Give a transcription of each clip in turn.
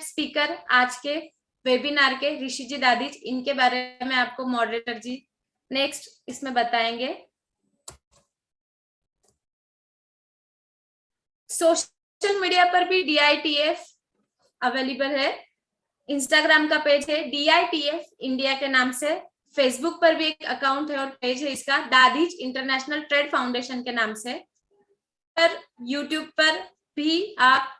Speaker आज के webinar के ऋषि जी दादीज, इनके बारे में आपको मॉडरेटर जी नेक्स्ट इसमें बताएंगे। सोशल मीडिया पर भी DITF अवेलेबल है। इंस्टाग्राम का पेज है DITF इंडिया के नाम से। फेसबुक पर भी एक अकाउंट है और पेज है इसका दादीज इंटरनेशनल ट्रेड फाउंडेशन के नाम से। पर यूट्यूब पर भी आप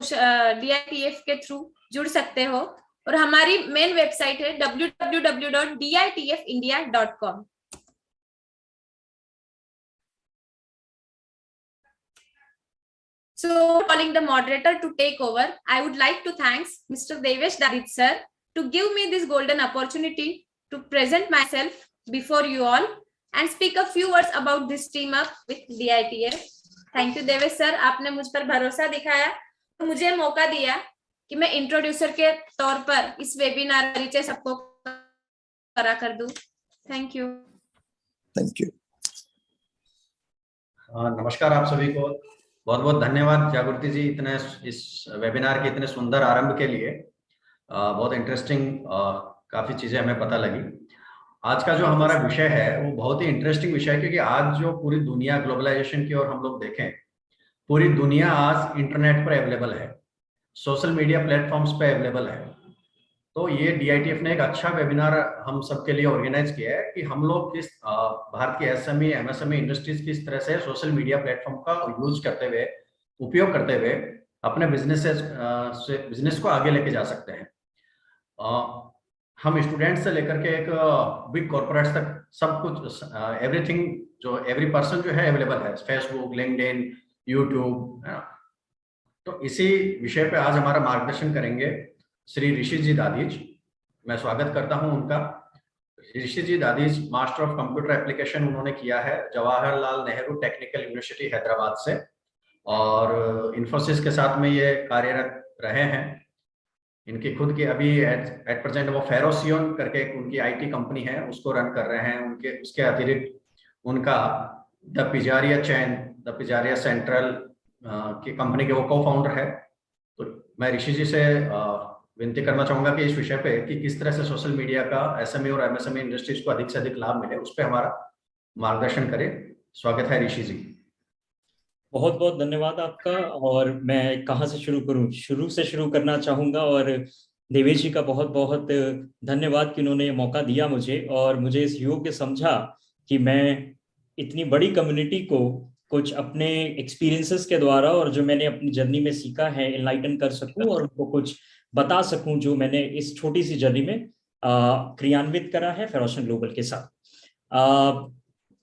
DITF के थ्रू जुड़ सकते हो और हमारी मेन वेबसाइट है www.ditfindia.com। So, calling the moderator to take over, I would like to thank Mr. Devesh Dadij sir to give me this golden opportunity to present myself before you all and speak a few words about this team up with DITF. Thank you Devesh sir, आपने मुझ पर भरोसा दिखाया तो मुझे मौका दिया कि मैं इंट्रोड्यूसर के तौर पर इस वेबिनार परिचय सबको करा कर दूं। Thank you. Thank you. नमस्कार आप सभी को, बहुत बहुत धन्यवाद जागृति जी इतने इस वेबिनार के इतने सुंदर आरंभ के लिए। बहुत इंटरेस्टिंग काफी चीजें हमें पता लगी। आज का जो हमारा विषय है वो बहुत ही इंटरेस्टिंग विषय है, क्योंकि आज जो पूरी दुनिया ग्लोबलाइजेशन की ओर हम लोग देखें, पूरी दुनिया आज इंटरनेट पर अवेलेबल है, सोशल मीडिया प्लेटफॉर्म्स पे अवेलेबल है। तो ये DITF ने एक अच्छा वेबिनार हम सबके लिए ऑर्गेनाइज किया है कि हम लोग किस भारत की SME MSME इंडस्ट्रीज किस तरह से सोशल मीडिया प्लेटफॉर्म का यूज करते हुए, उपयोग करते हुए अपने बिजनेस को आगे लेके जा सकते हैं। हम स्टूडेंट से लेकर के एक बिग कॉर्पोरेट्स तक सब कुछ एवरीथिंग जो एवरी पर्सन जो है अवेलेबल है, फेसबुक, लिंक्डइन, यूट्यूब। तो इसी विषय पे आज हमारा मार्गदर्शन करेंगे श्री ऋषि जी दादीज। मैं स्वागत करता हूं उनका। ऋषि जी दादीज मास्टर ऑफ कंप्यूटर एप्लीकेशन उन्होंने किया है जवाहरलाल नेहरू टेक्निकल यूनिवर्सिटी हैदराबाद से, और इन्फोसिस के साथ में ये कार्यरत रहे हैं। इनकी खुद की अभी एट प्रेजेंट वो फेरोसियन करके एक उनकी IT कंपनी है, उसको रन कर रहे हैं। उनके उसके अतिरिक्त उनका द पिजारिया चैन, द पिजारिया सेंट्रल की कंपनी के वो co-फाउंडर है। तो मैं ऋषि जी से विनती करना चाहूंगा कि इस विषय पे कि किस तरह से सोशल मीडिया का SME और MSME इंडस्ट्रीज को अधिक से अधिक लाभ मिले, उस पर हमारा मार्गदर्शन करें। स्वागत है ऋषि जी। बहुत बहुत धन्यवाद आपका। और मैं कहाँ से शुरू करूँ? शुरू से शुरू करना चाहूँगा। और देवेश जी का बहुत बहुत धन्यवाद कि उन्होंने ये मौका दिया मुझे और मुझे इस योग्य समझा कि मैं इतनी बड़ी कम्युनिटी को कुछ अपने एक्सपीरियंसेस के द्वारा और जो मैंने अपनी जर्नी में सीखा है एनलाइटन कर सकूं और उनको कुछ बता सकूं जो मैंने इस छोटी सी जर्नी में क्रियान्वित करा है फेरोशन ग्लोबल के साथ।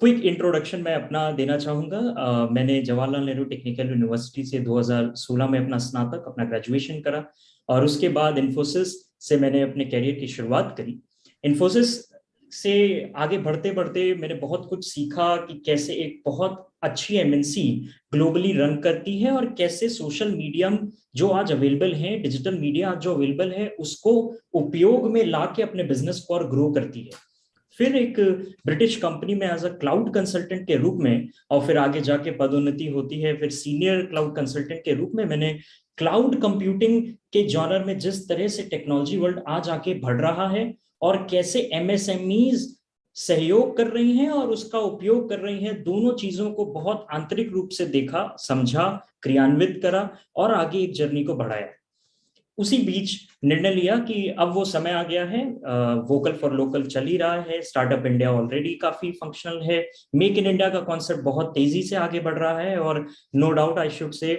क्विक इंट्रोडक्शन मैं अपना देना चाहूँगा। मैंने जवाहरलाल नेहरू टेक्निकल यूनिवर्सिटी से 2016 में अपना स्नातक, अपना ग्रेजुएशन करा और उसके बाद इन्फोसिस से मैंने अपने कैरियर की शुरुआत करी। इन्फोसिस से आगे बढ़ते बढ़ते मैंने बहुत कुछ सीखा कि कैसे एक बहुत अच्छी MNC ग्लोबली रन करती है और कैसे सोशल मीडिया जो आज अवेलेबल है, डिजिटल मीडिया जो अवेलेबल है, उसको उपयोग में ला के अपने बिजनेस को और ग्रो करती है। फिर एक ब्रिटिश कंपनी में एज अ क्लाउड कंसल्टेंट के रूप में और फिर आगे जाके पदोन्नति होती है, फिर सीनियर क्लाउड कंसल्टेंट के रूप में मैंने क्लाउड कंप्यूटिंग के जॉनर में जिस तरह से टेक्नोलॉजी वर्ल्ड आज आगे बढ़ रहा है और कैसे MSMEs सहयोग कर रही हैं और उसका उपयोग कर रही हैं, दोनों चीजों को बहुत आंतरिक रूप से देखा, समझा, क्रियान्वित करा और आगे एक जर्नी को बढ़ाया। उसी बीच निर्णय लिया कि अब वो समय आ गया है, वोकल फॉर लोकल चल ही रहा है, स्टार्टअप इंडिया ऑलरेडी काफी फंक्शनल है, मेक इन इंडिया का कॉन्सेप्ट बहुत तेजी से आगे बढ़ रहा है और no doubt I should say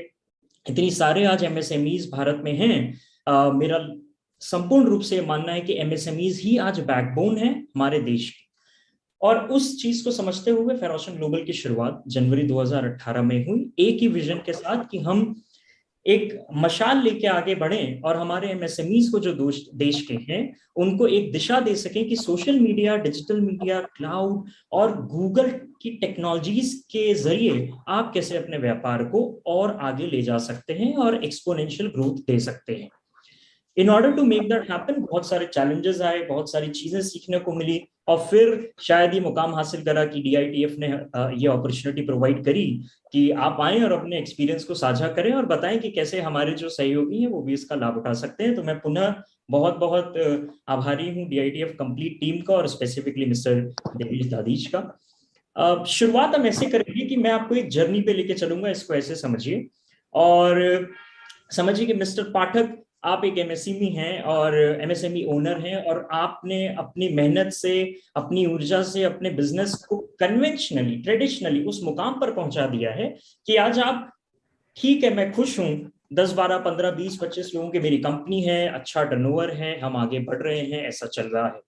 इतनी सारे आज MSMEs भारत में हैं। मेरा संपूर्ण रूप से मानना है कि MSMEs ही आज बैकबोन है हमारे देश की। और उस चीज को समझते हुए फेरोशन ग्लोबल की शुरुआत जनवरी 2018 में हुई, एक ही विजन के साथ कि हम एक मशाल लेके आगे बढ़ें और हमारे MSMEs को जो देश के हैं उनको एक दिशा दे सकें कि social media, digital media, cloud और गूगल की टेक्नोलॉजीज के जरिए आप कैसे अपने व्यापार को और आगे ले जा सकते हैं और एक्सपोनेंशियल ग्रोथ दे सकते हैं। In order to make that happen बहुत सारे चैलेंजेस आए, बहुत सारी चीजें सीखने को मिली, और फिर शायद ये मुकाम हासिल करा कि DITF ने ये अपॉर्चुनिटी प्रोवाइड करी कि आप आए और अपने एक्सपीरियंस को साझा करें और बताएं कि कैसे हमारे जो सहयोगी हैं वो भी इसका लाभ उठा सकते हैं। तो मैं पुनः बहुत बहुत आभारी हूँ DITF कंप्लीट टीम का और स्पेसिफिकली मिस्टर देवेश दादीज का। शुरुआत हम ऐसे करेंगे कि मैं आपको एक जर्नी पे लेके चलूंगा, इसको ऐसे समझिए और समझिए कि मिस्टर पाठक आप एक MSME हैं और MSME ओनर हैं, और आपने अपनी मेहनत से, अपनी ऊर्जा से अपने बिजनेस को कन्वेंशनली, ट्रेडिशनली उस मुकाम पर पहुंचा दिया है कि आज आप, ठीक है मैं खुश हूं, 10, 12, 15, 20, 25 लोगों की मेरी कंपनी है, अच्छा टर्नओवर है, हम आगे बढ़ रहे हैं, ऐसा चल रहा है।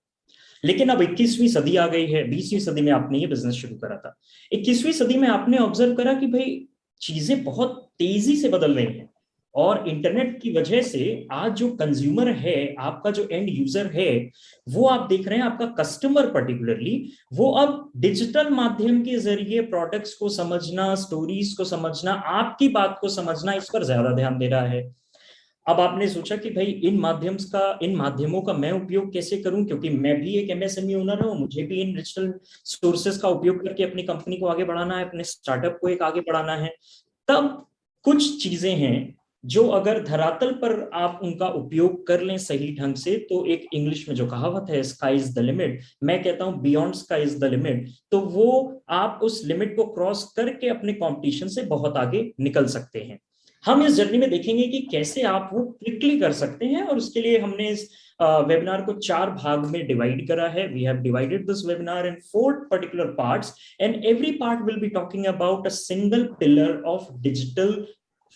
लेकिन अब 21वीं सदी आ गई है, 20वीं सदी में आपने ये बिजनेस शुरू करा था, 21वीं सदी में आपने ऑब्जर्व करा कि भाई चीजें बहुत तेजी से बदल रही हैं, और इंटरनेट की वजह से आज जो कंज्यूमर है, आपका जो एंड यूजर है, वो आप देख रहे हैं, आपका कस्टमर पर्टिकुलरली, वो अब डिजिटल माध्यम के जरिए प्रोडक्ट्स को समझना, स्टोरीज को समझना, आपकी बात को समझना, इस पर ज्यादा ध्यान दे रहा है। अब आपने सोचा कि भाई इन माध्यमों का मैं उपयोग कैसे करूं, क्योंकि मैं भी एक MSME ओनर हूं, मुझे भी इन डिजिटल सोर्सेस का उपयोग करके अपनी कंपनी को आगे बढ़ाना है, अपने स्टार्टअप को एक आगे बढ़ाना है। तब कुछ चीजें हैं जो अगर धरातल पर आप उनका उपयोग कर लें सही ढंग से, तो एक इंग्लिश में जो कहावत है स्काई इज द लिमिट, मैं कहता हूं beyond sky is the limit, तो वो आप उस लिमिट को क्रॉस करके अपने कंपटीशन से बहुत आगे निकल सकते हैं। हम इस जर्नी में देखेंगे कि कैसे आप वो क्विकली कर सकते हैं, और उसके लिए हमने इस वेबिनार को 4 भाग में डिवाइड करा है। We have divided this webinar in 4 particular parts, and every part will be talking about a single pillar of digital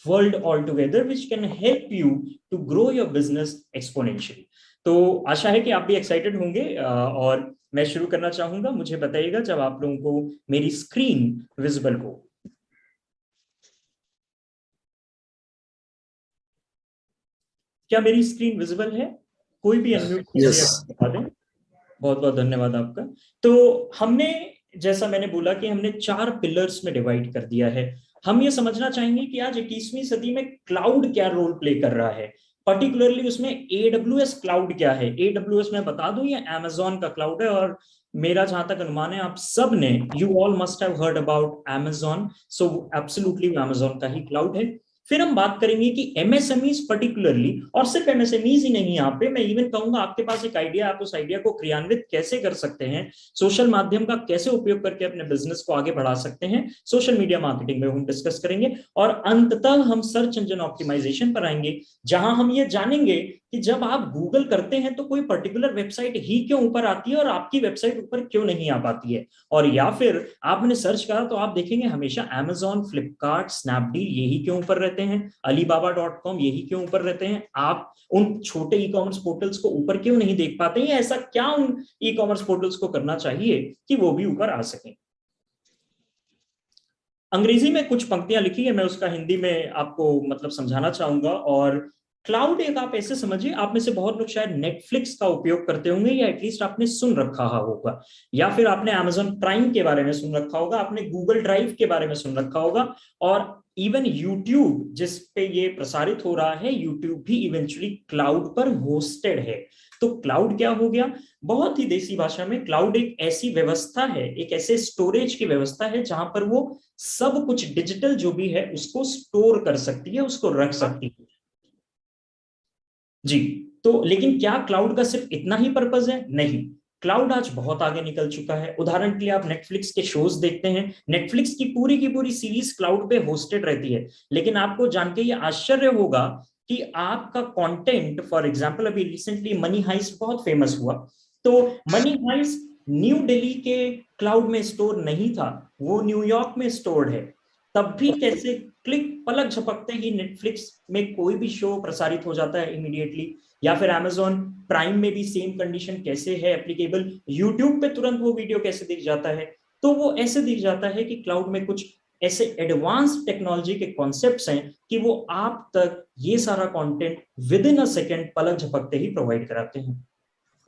world all together which can help you to grow your business exponentially. तो आशा है कि आप भी excited होंगे, और मैं शुरू करना चाहूंगा। मुझे बताइएगा जब आप लोगों को मेरी स्क्रीन विजिबल हो। क्या मेरी स्क्रीन विजिबल है? कोई भी अनम्यूट बता दें। बहुत बहुत धन्यवाद आपका। तो हमने, जैसा मैंने बोला कि हमने 4 पिलर्स में डिवाइड कर दिया है। हम ये समझना चाहेंगे कि आज 21वीं सदी में क्लाउड क्या रोल प्ले कर रहा है, पर्टिकुलरली उसमें AWS क्लाउड क्या है। AWS मैं बता दूं, ये Amazon का क्लाउड है, और मेरा जहां तक अनुमान है आप सब ने, you all must have heard about Amazon, so absolutely Amazon का ही क्लाउड है। फिर हम बात करेंगे कि MSMEs पर्टिकुलरली, और सिर्फ MSMEs ही नहीं, यहाँ पे मैं इवन कहूंगा आपके पास एक आइडिया, आप उस आइडिया को क्रियान्वित कैसे कर सकते हैं, सोशल माध्यम का कैसे उपयोग करके अपने बिजनेस को आगे बढ़ा सकते हैं, सोशल मीडिया मार्केटिंग में हम डिस्कस करेंगे, और अंततः हम सर्च इंजन ऑप्टिमाइजेशन पर आएंगे, जहां हम ये जानेंगे कि जब आप गूगल करते हैं तो कोई पर्टिकुलर वेबसाइट ही क्यों ऊपर आती है और आपकी वेबसाइट ऊपर क्यों नहीं आ पाती है, और या फिर आपने सर्च करा तो आप देखेंगे हमेशा Amazon, फ्लिपकार्ट, स्नैपडील यही क्यों ऊपर रहते हैं, Alibaba.com यही क्यों ऊपर रहते हैं, आप उन छोटे ई-कॉमर्स पोर्टल्स को ऊपर क्यों नहीं देख पाते हैं, ऐसा क्या उन ई-कॉमर्स पोर्टल्स को करना चाहिए कि वो भी ऊपर आ सकें। अंग्रेजी में कुछ पंक्तियां लिखी है, मैं उसका हिंदी में आपको मतलब समझाना चाहूंगा। और क्लाउड एक आप ऐसे समझिए, आप में से बहुत लोग शायद नेटफ्लिक्स का उपयोग करते होंगे, या एटलीस्ट आपने सुन रखा होगा, या फिर आपने Amazon प्राइम के बारे में सुन रखा होगा, आपने गूगल ड्राइव के बारे में सुन रखा होगा, और इवन यूट्यूब जिस पे ये प्रसारित हो रहा है, यूट्यूब भी इवेंचुअली क्लाउड पर होस्टेड है। तो क्लाउड क्या हो गया? बहुत ही देसी भाषा में क्लाउड एक ऐसी व्यवस्था है, एक ऐसे स्टोरेज की व्यवस्था है जहां पर वो सब कुछ डिजिटल जो भी है उसको स्टोर कर सकती है, उसको रख सकती है। जी, तो लेकिन क्या क्लाउड का सिर्फ इतना ही पर्पस है? नहीं, क्लाउड आज बहुत आगे निकल चुका है। उदाहरण के लिए आप नेटफ्लिक्स के शोज देखते हैं, नेटफ्लिक्स की पूरी सीरीज क्लाउड पे होस्टेड रहती है, लेकिन आपको जान के ये आश्चर्य होगा कि आपका कंटेंट, फॉर एग्जांपल अभी रिसेंटली मनी हाइस्ट बहुत फेमस हुआ, तो मनी हाइस्ट न्यू दिल्ली के क्लाउड में स्टोर नहीं था, वो न्यूयॉर्क में स्टोर्ड है। तब भी कैसे क्लिक, पलक झपकते ही नेटफ्लिक्स में कोई भी शो प्रसारित हो जाता है इमीडिएटली, या फिर Amazon प्राइम में भी सेम कंडीशन कैसे है एप्लीकेबल, यूट्यूब पे तुरंत वो वीडियो कैसे दिख जाता है। तो वो ऐसे दिख जाता है कि क्लाउड में कुछ ऐसे एडवांस टेक्नोलॉजी के कॉन्सेप्ट्स हैं कि वो आप तक ये सारा content within a second, पलक झपकते ही प्रोवाइड कराते हैं।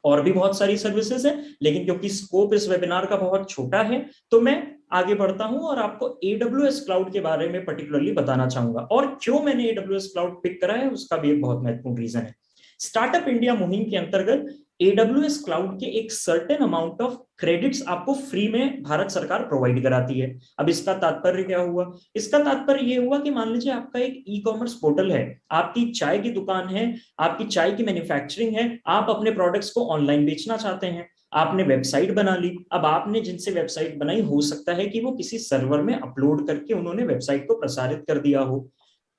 और भी बहुत सारी सर्विसेज हैं, लेकिन क्योंकि स्कोप इस वेबिनार का बहुत छोटा है, तो मैं आगे बढ़ता हूं और आपको AWS क्लाउड के बारे में पर्टिकुलरली बताना चाहूंगा। और क्यों मैंने AWS क्लाउड पिक करा है उसका भी एक बहुत महत्वपूर्ण रीजन है। स्टार्टअप इंडिया मुहिम के अंतर्गत AWS क्लाउड के एक सर्टेन अमाउंट ऑफ क्रेडिट्स आपको फ्री में भारत सरकार प्रोवाइड कराती है। अब इसका तात्पर्य क्या हुआ? इसका तात्पर्य ये हुआ कि मान लीजिए आपका एक ई-कॉमर्स पोर्टल है, आपकी चाय की दुकान है, आपकी चाय की मैन्युफैक्चरिंग है, आप अपने प्रोडक्ट्स को ऑनलाइन बेचना चाहते हैं, आपने वेबसाइट बना ली। अब आपने जिनसे वेबसाइट बनाई, हो सकता है कि वो किसी सर्वर में अपलोड करके उन्होंने वेबसाइट को प्रसारित कर दिया हो।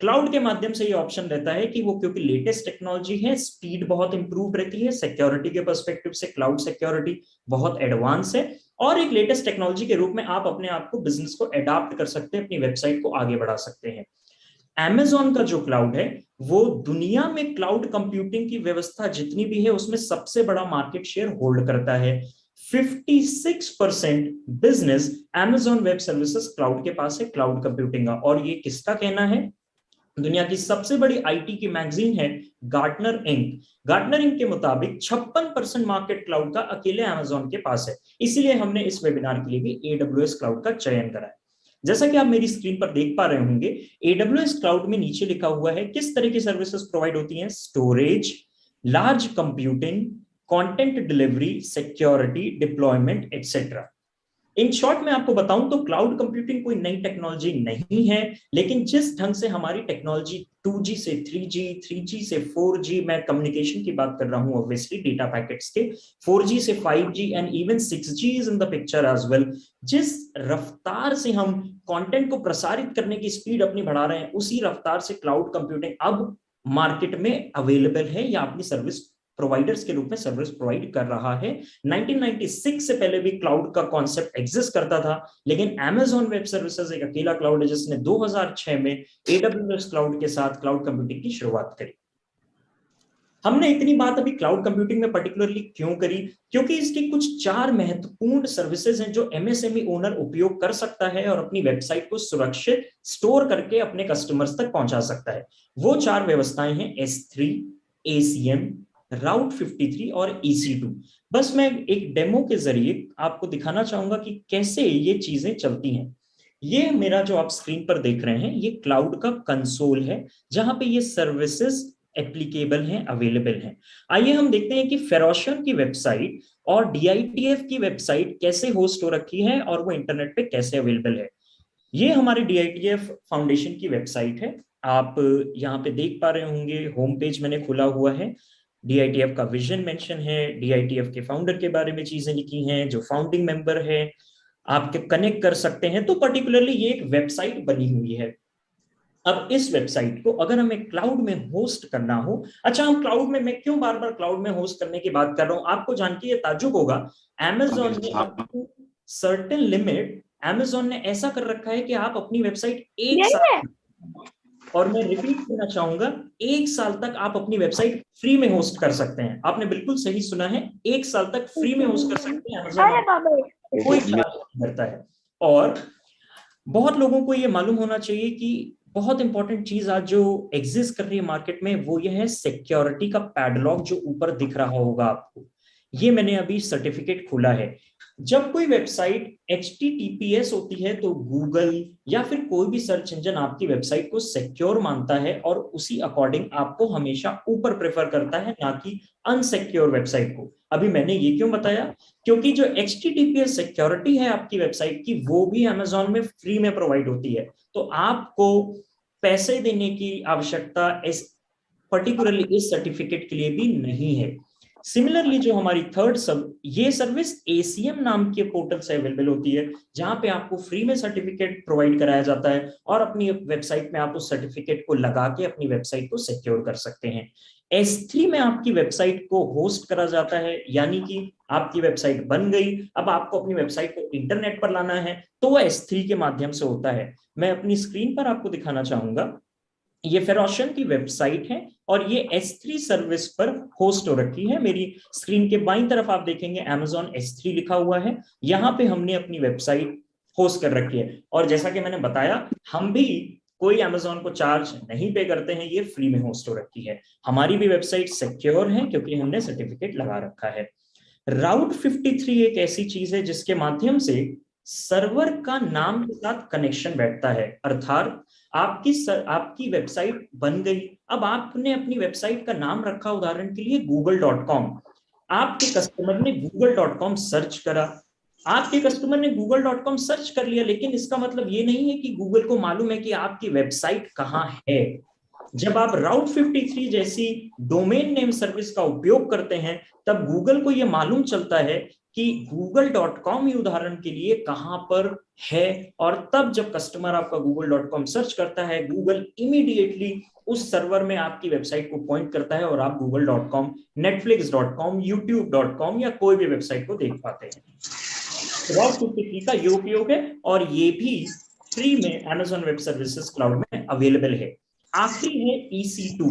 क्लाउड के माध्यम से ये ऑप्शन रहता है कि वो, क्योंकि लेटेस्ट टेक्नोलॉजी है, स्पीड बहुत इंप्रूव रहती है, सिक्योरिटी के पर्सपेक्टिव से क्लाउड सिक्योरिटी बहुत एडवांस है, और एक लेटेस्ट टेक्नोलॉजी के रूप में आप अपने आप को, बिजनेस को अडॉप्ट कर सकते हैं, अपनी वेबसाइट को आगे बढ़ा सकते हैं। Amazon का जो क्लाउड है, वो दुनिया में क्लाउड कंप्यूटिंग की व्यवस्था जितनी भी है उसमें सबसे बड़ा मार्केट शेयर होल्ड करता है। 56% business Amazon web services cloud के पास है, क्लाउड कंप्यूटिंग का। और ये किसका कहना है? दुनिया की सबसे बड़ी आईटी की मैगजीन है गार्टनर इंक। गार्टनर इंक के मुताबिक 56% मार्केट क्लाउड का अकेले Amazon के पास है। इसीलिए हमने इस वेबिनार के लिए भी AWS क्लाउड का चयन करा है। जैसा कि आप मेरी स्क्रीन पर देख पा रहे होंगे, AWS क्लाउड में नीचे लिखा हुआ है किस तरह की सर्विसेज प्रोवाइड होती हैं: storage, large computing, content delivery, security, deployment, etcetera. In short में आपको बताऊं तो क्लाउड कंप्यूटिंग कोई नई टेक्नोलॉजी नहीं है, लेकिन जिस ढंग से हमारी टेक्नोलॉजी 2G से 3G, 3G से 4G, मैं कम्युनिकेशन की बात कर रहा हूं ऑब्वियसली, डेटा पैकेट्स के, 4G से 5G and even 6G is in the picture as well. जिस रफ्तार से हम कंटेंट को प्रसारित करने की स्पीड अपनी बढ़ा रहे हैं, उसी रफ्तार से क्लाउड कंप्यूटिंग अब मार्केट में अवेलेबल है या अपनी सर्विस प्रोवाइडर्स के रूप में सर्विस प्रोवाइड कर रहा है। 1996 से पहले भी क्लाउड का कॉन्सेप्ट एग्जिस्ट करता था, लेकिन Amazon वेब सर्विसेज एक अकेला क्लाउड है जिसने 2006 में AWS क्लाउड के साथ क्लाउड कंप्यूटिंग की शुरुआत करी। हमने इतनी बात अभी क्लाउड कंप्यूटिंग में पर्टिकुलरली क्यों करी? क्योंकि इसकी कुछ 4 महत्वपूर्ण सर्विसेज हैं जो MSME ओनर उपयोग कर सकता है और अपनी वेबसाइट को सुरक्षित स्टोर करके अपने कस्टमर्स तक पहुंचा सकता है। वो 4 व्यवस्थाएं हैं S3, ACM, Route 53 और EC2। बस मैं एक डेमो के जरिए आपको दिखाना चाहूंगा कि कैसे ये चीजें चलती हैं। ये मेरा जो आप स्क्रीन पर देख रहे हैं, ये क्लाउड का कंसोल है जहां पे ये सर्विसेज एप्लीकेबल हैं, अवेलेबल हैं। आइए हम देखते हैं कि फेरोशन की वेबसाइट और DITF की वेबसाइट कैसे होस्ट हो रखी है और वो इंटरनेट पे कैसे अवेलेबल है। ये हमारी DITF फाउंडेशन की वेबसाइट है। आप यहाँ पे देख पा रहे होंगे, होम पेज मैंने खुला हुआ है। DITF का विजन मेंशन है, DITF के फाउंडर के बारे में चीजें लिखी हैं, जो फाउंडिंग मेंबर है आपके कनेक्ट कर सकते हैं। तो पर्टिकुलरली ये एक वेबसाइट बनी हुई है। अब इस वेबसाइट को अगर हमें क्लाउड में होस्ट करना हो, अच्छा हम क्लाउड में, मैं क्यों बार बार क्लाउड में होस्ट करने की बात कर रहा हूं, आपको जान के ये ताज्जुब होगा। Amazon ने सर्टेन लिमिट, Amazon ने ऐसा कर रखा है कि आप अपनी वेबसाइट एक साल, और मैं रिपीट करना चाहूंगा, 1 साल तक आप अपनी वेबसाइट फ्री में होस्ट कर सकते हैं। आपने बिल्कुल सही सुना है, 1 साल तक फ्री में होस्ट कर सकते हैं। Amazon कोई चार्ज नहीं करता है। और बहुत लोगों को ये मालूम होना चाहिए कि बहुत इंपॉर्टेंट चीज आज जो एग्जिस्ट कर रही है मार्केट में, वो ये है सिक्योरिटी का पैडलॉक जो ऊपर दिख रहा होगा आपको। ये मैंने अभी सर्टिफिकेट खोला है। जब कोई वेबसाइट HTTPS होती है तो गूगल या फिर कोई भी सर्च इंजन आपकी वेबसाइट को सिक्योर मानता है और उसी अकॉर्डिंग आपको हमेशा ऊपर प्रेफर करता है, ना कि अनसिक्योर वेबसाइट को। अभी मैंने ये क्यों बताया? क्योंकि जो HTTPS सिक्योरिटी है आपकी वेबसाइट की, वो भी Amazon में फ्री में प्रोवाइड होती है, तो आपको पैसे देने की आवश्यकता इस पर्टिकुलरली इस सर्टिफिकेट के लिए भी नहीं है। सिमिलरली जो हमारी थर्ड ये सर्विस ACM नाम के पोर्टल से अवेलेबल होती है, जहां पे आपको फ्री में सर्टिफिकेट प्रोवाइड कराया जाता है और अपनी वेबसाइट में आप उस सर्टिफिकेट को लगा के अपनी वेबसाइट को सिक्योर कर सकते हैं। S3 में आपकी वेबसाइट को होस्ट करा जाता है, यानी कि आपकी वेबसाइट बन गई, अब आपको अपनी वेबसाइट को इंटरनेट पर लाना है तो वह S3 के माध्यम से होता है। मैं अपनी स्क्रीन पर आपको दिखाना चाहूंगा, ये फेरोशन की वेबसाइट है और ये S3 सर्विस पर होस्ट हो रखी है। मेरी स्क्रीन के बाईं तरफ आप देखेंगे Amazon S3 लिखा हुआ है, यहाँ पे हमने अपनी वेबसाइट होस्ट कर रखी है। और जैसा कि मैंने बताया, हम भी कोई Amazon को चार्ज नहीं पे करते हैं, ये फ्री में होस्ट हो रखी है। हमारी भी वेबसाइट सिक्योर है क्योंकि हमने सर्टिफिकेट लगा रखा है। Route 53 एक ऐसी चीज है जिसके माध्यम से सर्वर का नाम के साथ कनेक्शन बैठता है, अर्थात आपकी वेबसाइट बन गई, अब आपने अपनी वेबसाइट का नाम रखा उदाहरण के लिए google.com, आपके कस्टमर ने google.com सर्च करा, आपके कस्टमर ने google.com सर्च कर लिया, लेकिन इसका मतलब ये नहीं है कि गूगल को मालूम है कि आपकी वेबसाइट कहाँ है। जब आप राउट 53 जैसी डोमेन नेम सर्विस का उपयोग करते हैं तब गूगल को यह मालूम चलता है कि google.com ही उदाहरण के लिए कहां पर है, और तब जब कस्टमर आपका google.com सर्च करता है, गूगल इमीडिएटली उस सर्वर में आपकी वेबसाइट को पॉइंट करता है और आप google.com, netflix.com, youtube.com या कोई भी वेबसाइट को देख पाते हैं। राउट 53 का ये उपयोग है और ये भी फ्री में Amazon वेब सर्विसेज क्लाउड में अवेलेबल है। आखिरी है EC2।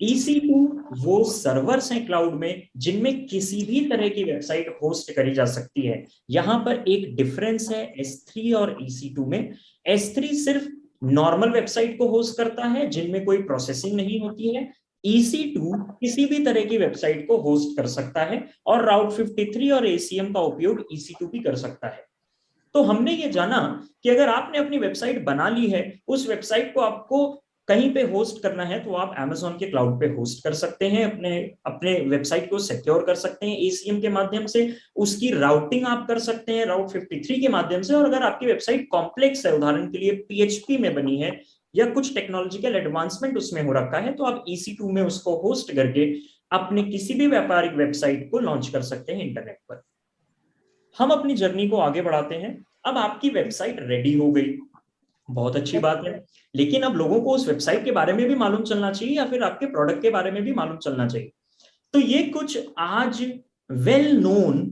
EC2 वो सर्वर्स हैं क्लाउड में जिनमें किसी भी तरह की वेबसाइट होस्ट करी जा सकती है। यहां पर एक डिफरेंस है S3 और EC2 में। S3 सिर्फ नॉर्मल वेबसाइट को होस्ट करता है जिनमें कोई प्रोसेसिंग नहीं होती है। EC2 किसी भी तरह की वेबसाइट को होस्ट कर सकता है और राउट 53 और ACM का उपयोग EC2 भी कर सकता है। तो हमने ये जाना कि अगर आपने अपनी वेबसाइट बना ली है, उस वेबसाइट को आपको कहीं पे होस्ट करना है तो आप Amazon के क्लाउड पे होस्ट कर सकते हैं, अपने वेबसाइट को सिक्योर कर सकते हैं ACM के माध्यम से, उसकी राउटिंग आप कर सकते हैं राउट 53 के माध्यम से। और अगर आपकी वेबसाइट कॉम्प्लेक्स है, उदाहरण के लिए PHP में बनी है या कुछ टेक्नोलॉजिकल एडवांसमेंट उसमें हो रखा है, तो आप EC2 में उसको होस्ट करके अपने किसी भी व्यापारिक वेबसाइट को लॉन्च कर सकते हैं इंटरनेट पर। हम अपनी जर्नी को आगे बढ़ाते हैं। अब आपकी वेबसाइट रेडी हो गई, बहुत अच्छी बात है, लेकिन अब लोगों को उस वेबसाइट के बारे में भी मालूम चलना चाहिए या फिर आपके प्रोडक्ट के बारे में भी मालूम चलना चाहिए। तो ये कुछ आज वेल नोन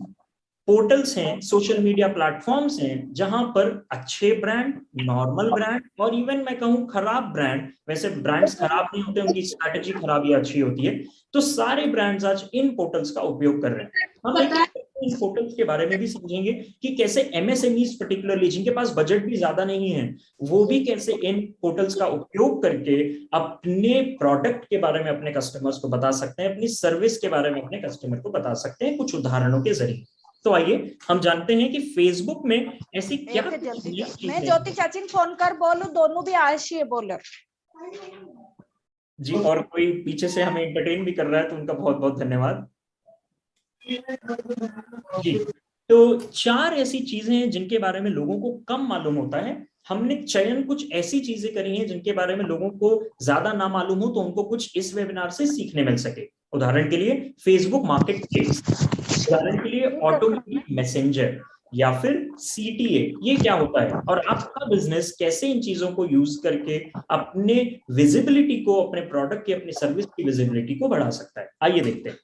पोर्टल्स हैं, सोशल मीडिया प्लेटफॉर्म्स हैं, जहां पर अच्छे ब्रांड, नॉर्मल ब्रांड और इवन मैं कहूं खराब ब्रांड, वैसे ब्रांड्स खराब नहीं होते, उनकी स्ट्रैटेजी खराब या अच्छी होती है, तो सारे ब्रांड्स आज इन पोर्टल्स का उपयोग कर रहे हैं। हम इन पोर्टल्स के बारे में भी समझेंगे कि कैसे MSMEs पर्टिकुलरली जिनके पास बजट भी ज्यादा नहीं है, वो भी कैसे इन पोर्टल्स का उपयोग करके अपने प्रोडक्ट के बारे में अपने कस्टमर्स को बता सकते हैं, अपनी सर्विस के बारे में अपने कस्टमर को बता सकते हैं कुछ उदाहरणों के जरिए। तो आइए हम जानते हैं कि फेसबुक में ऐसी क्या मैं ज्योति चाची फोन कर बोलू, दोनों भी आशी बोल जी, और कोई पीछे से हमें एंटरटेन भी कर रहा है तो उनका बहुत बहुत धन्यवाद जी। तो 4 ऐसी चीजें हैं जिनके बारे में लोगों को कम मालूम होता है। हमने चयन कुछ ऐसी चीजें करी हैं जिनके बारे में लोगों को ज्यादा ना मालूम हो, तो उनको कुछ इस वेबिनार से सीखने मिल सके। उदाहरण के लिए फेसबुक मार्केट प्लेस, उदाहरण के लिए ऑटोमेटिक मैसेंजर या फिर CTA, ये क्या होता है और आपका बिजनेस कैसे इन चीजों को यूज करके अपने विजिबिलिटी को, अपने प्रोडक्ट की, अपनी सर्विस की विजिबिलिटी को बढ़ा सकता है। आइए देखते हैं।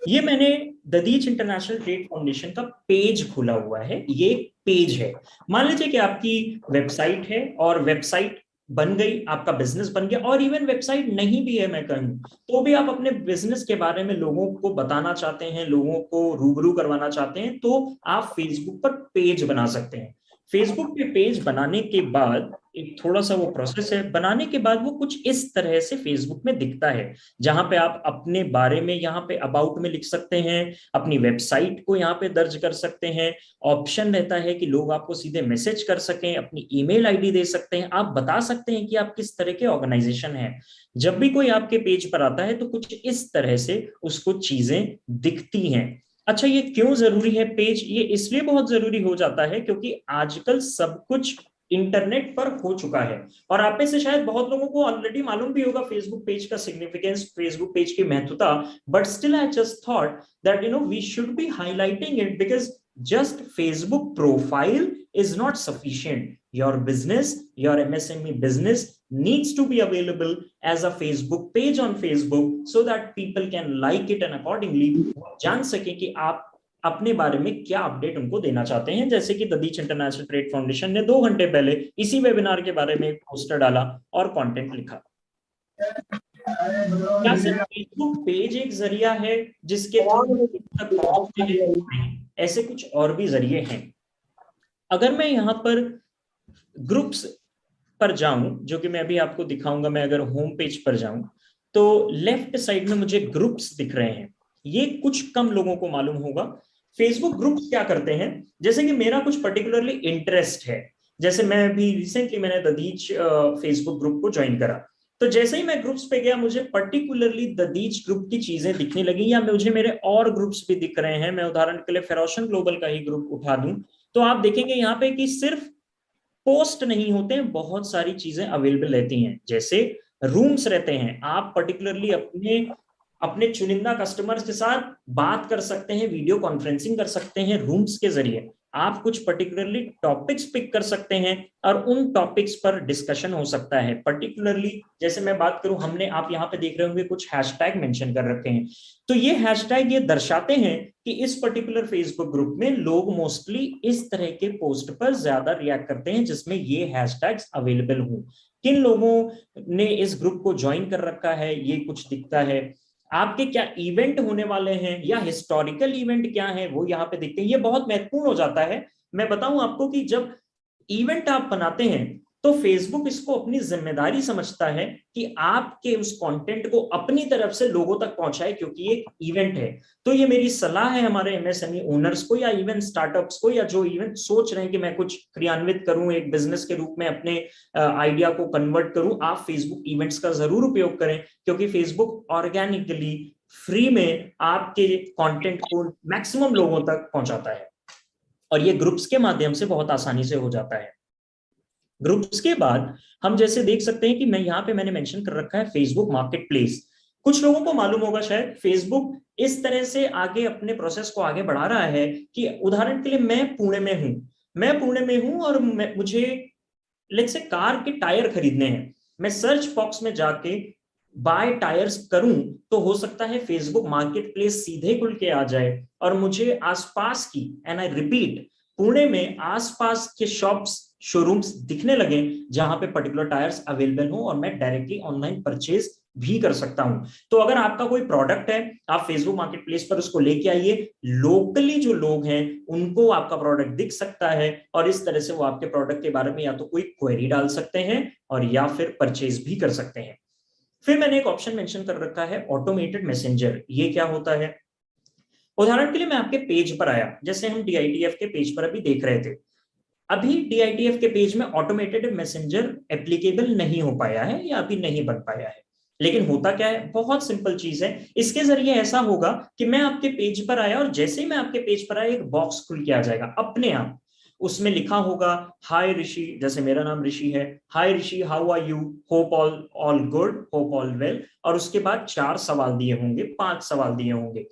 ये मैंने ददीच इंटरनेशनल ट्रेड फाउंडेशन का पेज खोला हुआ है। ये पेज है, मान लीजिए कि आपकी वेबसाइट है और वेबसाइट बन गई, आपका बिजनेस बन गया, और इवन वेबसाइट नहीं भी है मैं कहूं तो भी आप अपने बिजनेस के बारे में लोगों को बताना चाहते हैं, लोगों को रूबरू करवाना चाहते हैं, तो आप फेसबुक पर पेज बना सकते हैं। फेसबुक पे पेज बनाने के बाद एक थोड़ा सा वो प्रोसेस है, बनाने के बाद वो कुछ इस तरह से फेसबुक में दिखता है, जहां पे आप अपने बारे में यहाँ पे अबाउट में लिख सकते हैं, अपनी वेबसाइट को यहाँ पे दर्ज कर सकते हैं, ऑप्शन रहता है कि लोग आपको सीधे मैसेज कर सकें, अपनी ईमेल आईडी दे सकते हैं, आप बता सकते हैं कि आप किस तरह के ऑर्गेनाइजेशन हैं। जब भी कोई आपके पेज पर आता है तो कुछ इस तरह से उसको चीजें दिखती हैं। अच्छा, ये क्यों जरूरी है पेज? ये इसलिए बहुत जरूरी हो जाता है क्योंकि आजकल सब कुछ इंटरनेट पर हो चुका है, और आप में से शायद बहुत लोगों को ऑलरेडी मालूम भी होगा फेसबुक पेज का सिग्निफिकेंस, फेसबुक पेज की महत्वता, but still I just thought that we should be highlighting it because just Facebook profile is not sufficient. Your business, your MSME business needs to be available as a Facebook page on Facebook so that people can like it and accordingly जान सके कि आप अपने बारे में क्या update उनको देना चाहते हैं। जैसे कि ददीच इंटरनेशनल ट्रेड फाउंडेशन ने 2 घंटे पहले इसी वेबिनार के बारे में एक पोस्टर डाला और कंटेंट लिखा। क्या सिर्फ फेसबुक पेज एक जरिया है जिसके थ्रू तक पहुंचते हैं? ऐसे कुछ और भी जरिए हैं। अगर मैं यहाँ पर ग्रुप्स पर जाऊं, जो कि मैं अभी आपको दिखाऊंगा, मैं अगर होम पेज पर जाऊं तो लेफ्ट साइड में मुझे ग्रुप्स दिख रहे हैं। ये कुछ कम लोगों को मालूम होगा। फेसबुक ग्रुप्स क्या करते हैं, जैसे कि मेरा कुछ पर्टिकुलरली इंटरेस्ट है, जैसे मैं भी रिसेंटली मैंने ददीज फेसबुक ग्रुप को ज्वाइन करा, तो जैसे ही मैं ग्रुप्स पे गया मुझे पर्टिकुलरली ददीज ग्रुप की चीजें दिखने लगी, या मुझे मेरे और ग्रुप्स भी दिख रहे हैं। मैं उदाहरण के लिए फेरोशन ग्लोबल का ही ग्रुप उठा दूं तो आप देखेंगे यहाँ पे कि सिर्फ पोस्ट नहीं होते हैं, बहुत सारी चीजें अवेलेबल रहती हैं, जैसे रूम्स रहते हैं, आप पर्टिकुलरली अपने अपने चुनिंदा कस्टमर्स के साथ बात कर सकते हैं, वीडियो कॉन्फ्रेंसिंग कर सकते हैं रूम्स के जरिए, आप कुछ पर्टिकुलरली टॉपिक्स पिक कर सकते हैं और उन टॉपिक्स पर डिस्कशन हो सकता है। पर्टिकुलरली जैसे मैं बात करूं, हमने आप यहाँ पे देख रहे होंगे कुछ हैशटैग मेंशन कर रखे हैं, तो ये हैशटैग ये दर्शाते हैं कि इस पर्टिकुलर फेसबुक ग्रुप में लोग मोस्टली इस तरह के पोस्ट पर ज्यादा रिएक्ट करते हैं जिसमें ये हैशटैग्स अवेलेबल हो। किन लोगों ने इस ग्रुप को ज्वाइन कर रखा है ये कुछ दिखता है, आपके क्या इवेंट होने वाले हैं या हिस्टोरिकल इवेंट क्या है वो यहाँ पे दिखते हैं। ये बहुत महत्वपूर्ण हो जाता है। मैं बताऊं आपको कि जब इवेंट आप बनाते हैं तो फेसबुक इसको अपनी जिम्मेदारी समझता है कि आपके उस कंटेंट को अपनी तरफ से लोगों तक पहुंचाए, क्योंकि एक इवेंट है। तो ये मेरी सलाह है हमारे एमएसएमई ओनर्स को या इवन स्टार्टअप्स को, या जो इवेंट सोच रहे हैं कि मैं कुछ क्रियान्वित करूं एक बिजनेस के रूप में, अपने आइडिया को कन्वर्ट करूं, आप फेसबुक इवेंट्स का जरूर उपयोग करें, क्योंकि फेसबुक ऑर्गेनिकली फ्री में आपके कंटेंट को मैक्सिमम लोगों तक पहुंचाता है, और ये ग्रुप्स के माध्यम से बहुत आसानी से हो जाता है। ग्रुप्स के बाद हम जैसे देख सकते हैं कि मैं यहाँ पे मैंने मेंशन कर रखा है फेसबुक मार्केट प्लेस। कुछ लोगों को मालूम होगा शायद फेसबुक इस तरह से आगे अपने प्रोसेस को आगे बढ़ा रहा है कि उदाहरण के लिए मैं पुणे में हूं और मुझे लेट्स से कार के टायर खरीदने हैं, मैं सर्च बॉक्स में जाके बाय टायर्स करूं तो हो सकता है फेसबुक मार्केट प्लेस सीधे खुल के आ जाए और मुझे आसपास की, एंड आई रिपीट, पुणे में आसपास के शॉप्स शोरूम्स दिखने लगे जहां पे पर्टिकुलर टायर्स अवेलेबल हो और मैं डायरेक्टली ऑनलाइन परचेज भी कर सकता हूं। तो अगर आपका कोई प्रोडक्ट है आप फेसबुक मार्केट प्लेस पर उसको लेके आइए, लोकली जो लोग हैं उनको आपका प्रोडक्ट दिख सकता है और इस तरह से वो आपके प्रोडक्ट के बारे में या तो कोई क्वेरी डाल सकते हैं और या फिर परचेज भी कर सकते हैं। फिर मैंने एक ऑप्शन मेंशन कर रखा है ऑटोमेटेड मैसेंजर। ये क्या होता है? उदाहरण के लिए मैं आपके पेज पर आया, जैसे हम DITF के पेज पर अभी देख रहे थे, अभी DITF के पेज में ऑटोमेटेड मैसेंजर एप्लीकेबल नहीं हो पाया है या अभी नहीं बन पाया है। लेकिन होता क्या है, बहुत सिंपल चीज है। इसके जरिए ऐसा होगा कि मैं आपके पेज पर आया और जैसे ही मैं आपके पेज पर आया एक बॉक्स खुल के आ जाएगा अपने आप, उसमें लिखा होगा हाय ऋषि, जैसे मेरा नाम ऋषि है, hi Rishi how are you, hope all good, hope all well, और उसके बाद 4 सवाल दिए होंगे, 5 सवाल दिए होंगे,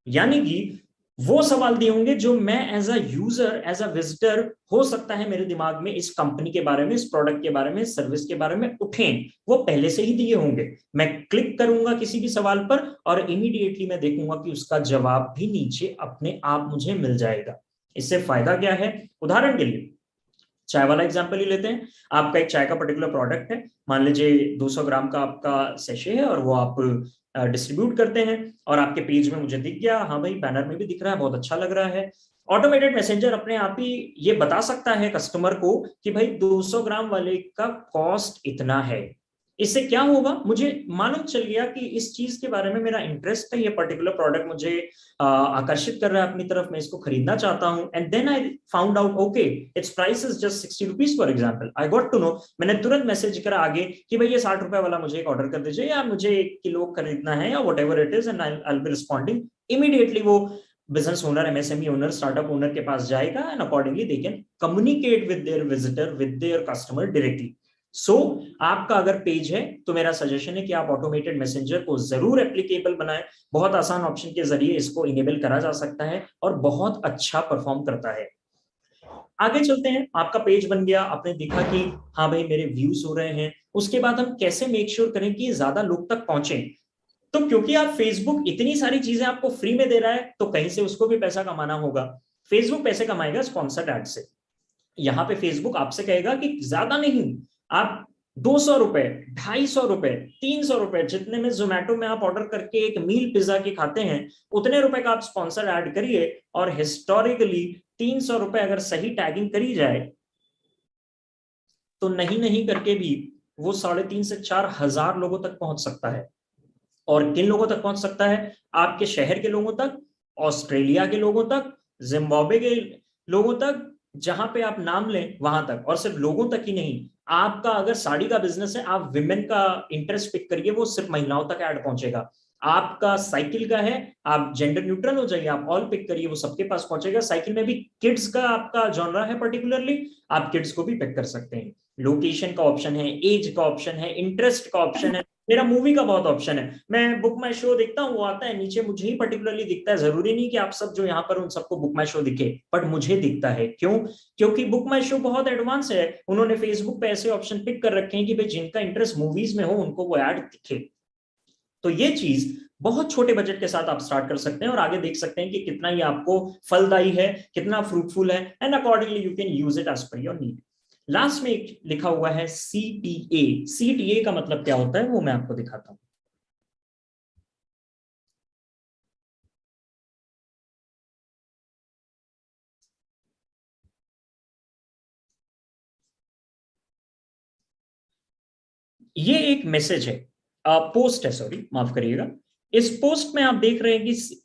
यानी कि वो सवाल दिए होंगे जो मैं as a user, as a visitor, हो सकता है मेरे दिमाग में इस कंपनी के बारे में, इस प्रोडक्ट के बारे में, इस सर्विस के बारे में उठें, वो पहले से ही दिए होंगे। मैं क्लिक करूंगा किसी भी सवाल पर और इमीडिएटली मैं देखूंगा कि उसका जवाब भी नीचे अपने आप मुझे मिल जाएगा। इससे फायदा क्या है? उदाहरण के लिए चाय वाला एग्जांपल ही लेते हैं। आपका एक चाय का पर्टिकुलर प्रोडक्ट है, मान लीजिए 200 ग्राम का आपका सेशे है और वो आप डिस्ट्रीब्यूट करते हैं और आपके पेज में मुझे दिख गया, हाँ भाई बैनर में भी दिख रहा है, बहुत अच्छा लग रहा है। ऑटोमेटेड मैसेंजर अपने आप ही ये बता सकता है कस्टमर को कि भाई 200 ग्राम वाले का कॉस्ट इतना है। इससे क्या होगा, मुझे मालूम चल गया कि इस चीज के बारे में मेरा इंटरेस्ट है, ये पर्टिकुलर प्रोडक्ट मुझे आकर्षित कर रहा है अपनी तरफ, मैं इसको खरीदना चाहता हूं। And then I found out okay it's price is just 60 rupees for example, I got to know, मैंने तुरंत मैसेज करा आगे कि भाई ये 60 रुपए वाला मुझे एक ऑर्डर कर दीजिए या मुझे 1 किलो खरीदना है या whatever it is, and I be responding immediately. वो business owner, MSME owner, startup owner के पास जाएगा and accordingly they can communicate with their visitor, with their customer directly. So आपका अगर पेज है तो मेरा सजेशन है कि आप ऑटोमेटेड मैसेंजर को जरूर एप्लीकेबल बनाएं। बहुत आसान ऑप्शन के जरिए इसको इनेबल करा जा सकता है और बहुत अच्छा परफॉर्म करता है। आगे चलते हैं, आपका पेज बन गया, आपने देखा कि हाँ भाई मेरे व्यूज हो रहे हैं, उसके बाद हम कैसे मेक श्योर करें कि ज्यादा लोग तक पहुंचे। तो क्योंकि आप फेसबुक इतनी सारी चीजें आपको फ्री में दे रहा है तो कहीं से उसको भी पैसा कमाना होगा। फेसबुक पैसे कमाएगा स्पॉन्सर्ड एड से। यहां पे फेसबुक आपसे कहेगा कि ज्यादा नहीं, आप 200 रुपए, 250 रुपए, 300 रुपए, जितने में जोमेटो में आप ऑर्डर करके एक मील पिज्जा की खाते हैं उतने रुपए का आप स्पॉन्सर ऐड करिए और हिस्टोरिकली 300 रुपए अगर सही टैगिंग करी जाए तो नहीं करके भी वो 3,500 से 4,000 लोगों तक पहुंच सकता है। और किन लोगों तक पहुंच सकता है? आपके शहर के लोगों तक, ऑस्ट्रेलिया के लोगों तक, जिम्बाब्वे के लोगों तक, जहां पे आप नाम लें वहां तक, और सिर्फ लोगों तक ही नहीं, आपका अगर साड़ी का बिजनेस है, आप विमेन का इंटरेस्ट पिक करिए, वो सिर्फ महिलाओं तक ऐड पहुंचेगा। आपका साइकिल का है, आप जेंडर न्यूट्रल हो जाइए, आप ऑल पिक करिए, वो सबके पास पहुंचेगा। साइकिल में भी किड्स का आपका जॉनरा है पर्टिकुलरली, आप किड्स को भी पिक कर सकते हैं। लोकेशन का ऑप्शन है, एज का ऑप्शन है, इंटरेस्ट का ऑप्शन है, मेरा मूवी का बहुत ऑप्शन है। मैं बुक माई शो देखता हूँ, वो आता है नीचे, मुझे ही पर्टिकुलरली दिखता है। जरूरी नहीं कि आप सब जो यहाँ पर उन सबको बुक माई शो दिखे, बट मुझे दिखता है। क्यों? क्योंकि बुक माई शो बहुत एडवांस है। उन्होंने फेसबुक पे ऐसे ऑप्शन पिक कर रखे हैं कि भाई जिनका इंटरेस्ट मूवीज में हो उनको वो ऐड दिखे। तो ये चीज बहुत छोटे बजट के साथ आप स्टार्ट कर सकते हैं और आगे देख सकते हैं कि कितना ये आपको फलदायी है, कितना फ्रूटफुल है, and accordingly you can use it as per your need. Last में एक लिखा हुआ है CTA। CTA का मतलब क्या होता है वो मैं आपको दिखाता हूं। ये एक मैसेज है, पोस्ट है, सॉरी माफ करिएगा। इस पोस्ट में आप देख रहे हैं कि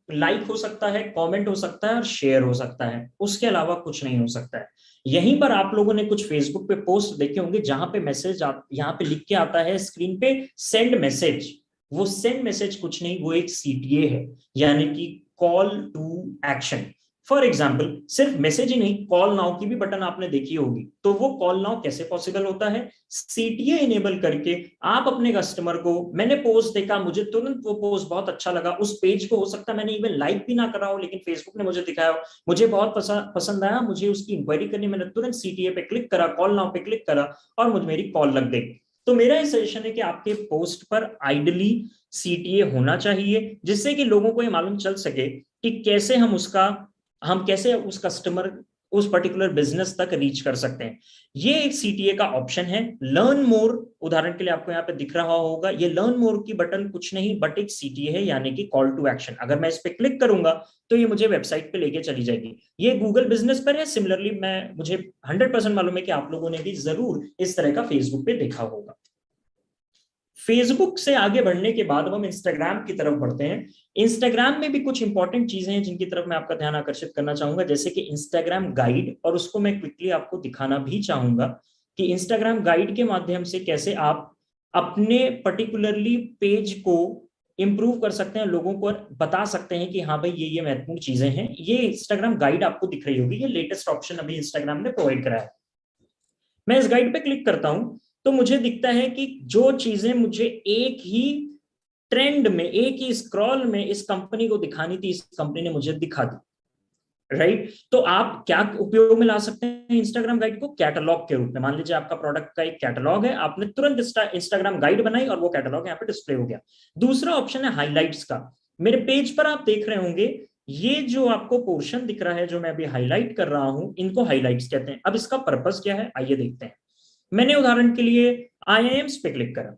लाइक हो सकता है, कमेंट हो सकता है और शेयर हो सकता है, उसके अलावा कुछ नहीं हो सकता है। यहीं पर आप लोगों ने कुछ फेसबुक पे पोस्ट देखे होंगे जहां पे मैसेज यहाँ पे लिख के आता है स्क्रीन पे, सेंड मैसेज। वो सेंड मैसेज कुछ नहीं, वो एक CTA है, यानी कि call to action. For example, सिर्फ मैसेज ही नहीं, कॉल नाउ की भी बटन आपने देखी होगी। तो वो कॉल नाउ कैसे पॉसिबल होता है? CTA इनेबल करके आप अपने कस्टमर को, मैंने पोस्ट देखा, मुझे तुरंत वो पोस्ट बहुत अच्छा लगा, उस पेज को हो सकता है मैंने इवन लाइक भी ना करा हो, लेकिन फेसबुक ने मुझे दिखाया हो, मुझे बहुत पसंद आया, मुझे उसकी इंक्वायरी करनी, मैंने तुरंत CTA पे क्लिक करा, कॉल नाउ पे क्लिक करा और मुझे मेरी कॉल लग गई। तो मेरा ये सजेशन है कि आपके पोस्ट पर आइडली CTA होना चाहिए, जिससे कि लोगों को ये मालूम चल सके कि कैसे हम कैसे उस कस्टमर, उस पर्टिकुलर बिजनेस तक रीच कर सकते हैं। ये एक CTA का ऑप्शन है। लर्न मोर, उदाहरण के लिए आपको यहाँ पे दिख रहा होगा, ये लर्न मोर की बटन कुछ नहीं बट एक CTA है, यानी कि कॉल टू एक्शन। अगर मैं इस पे क्लिक करूंगा तो ये मुझे वेबसाइट पे लेके चली जाएगी। ये गूगल बिजनेस पर है। सिमिलरली मुझे 100% मालूम है कि आप लोगों ने भी जरूर इस तरह का फेसबुक पे देखा होगा। फेसबुक से आगे बढ़ने के बाद हम इंस्टाग्राम की तरफ बढ़ते हैं। इंस्टाग्राम में भी कुछ इंपॉर्टेंट चीजें हैं जिनकी तरफ मैं आपका ध्यान आकर्षित करना चाहूंगा, जैसे कि इंस्टाग्राम गाइड, और उसको मैं क्विकली आपको दिखाना भी चाहूंगा कि इंस्टाग्राम गाइड के माध्यम से कैसे आप अपने पर्टिकुलरली पेज को इंप्रूव कर सकते हैं, लोगों को बता सकते हैं कि हाँ भाई ये महत्वपूर्ण चीजें हैं। ये इंस्टाग्राम गाइड आपको दिख रही होगी, ये लेटेस्ट ऑप्शन अभी इंस्टाग्राम ने प्रोवाइड कराया है। मैं इस गाइड पे क्लिक करता हूं तो मुझे दिखता है कि जो चीजें मुझे एक ही ट्रेंड में, एक ही स्क्रॉल में इस कंपनी को दिखानी थी, इस कंपनी ने मुझे दिखा दी। राइट? तो आप क्या उपयोग में ला सकते हैं इंस्टाग्राम गाइड को? कैटलॉग के रूप में। मान लीजिए आपका प्रोडक्ट का एक कैटलॉग है, आपने तुरंत इंस्टाग्राम गाइड बनाई और वो कैटलॉग यहाँ पे डिस्प्ले हो गया। दूसरा ऑप्शन है हाईलाइट्स का। मेरे पेज पर आप देख रहे होंगे, ये जो आपको पोर्शन दिख रहा है जो मैं अभी हाईलाइट कर रहा हूं, इनको हाईलाइट्स कहते हैं। अब इसका पर्पस क्या है, आइए देखते हैं। मैंने उदाहरण के लिए IIMs पे क्लिक करा।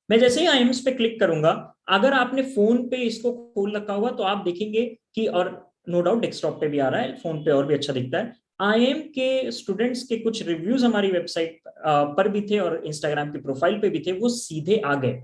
मैं जैसे ही IIMs पे क्लिक करूंगा, अगर आपने फोन पे इसको खोल रखा होगा तो आप देखेंगे कि, और नो डाउट डेस्कटॉप पे भी आ रहा है, फोन पे और भी अच्छा दिखता है, IIM के स्टूडेंट्स के कुछ रिव्यूज हमारी वेबसाइट पर भी थे और इंस्टाग्राम की प्रोफाइल पे भी थे, वो सीधे आ गए।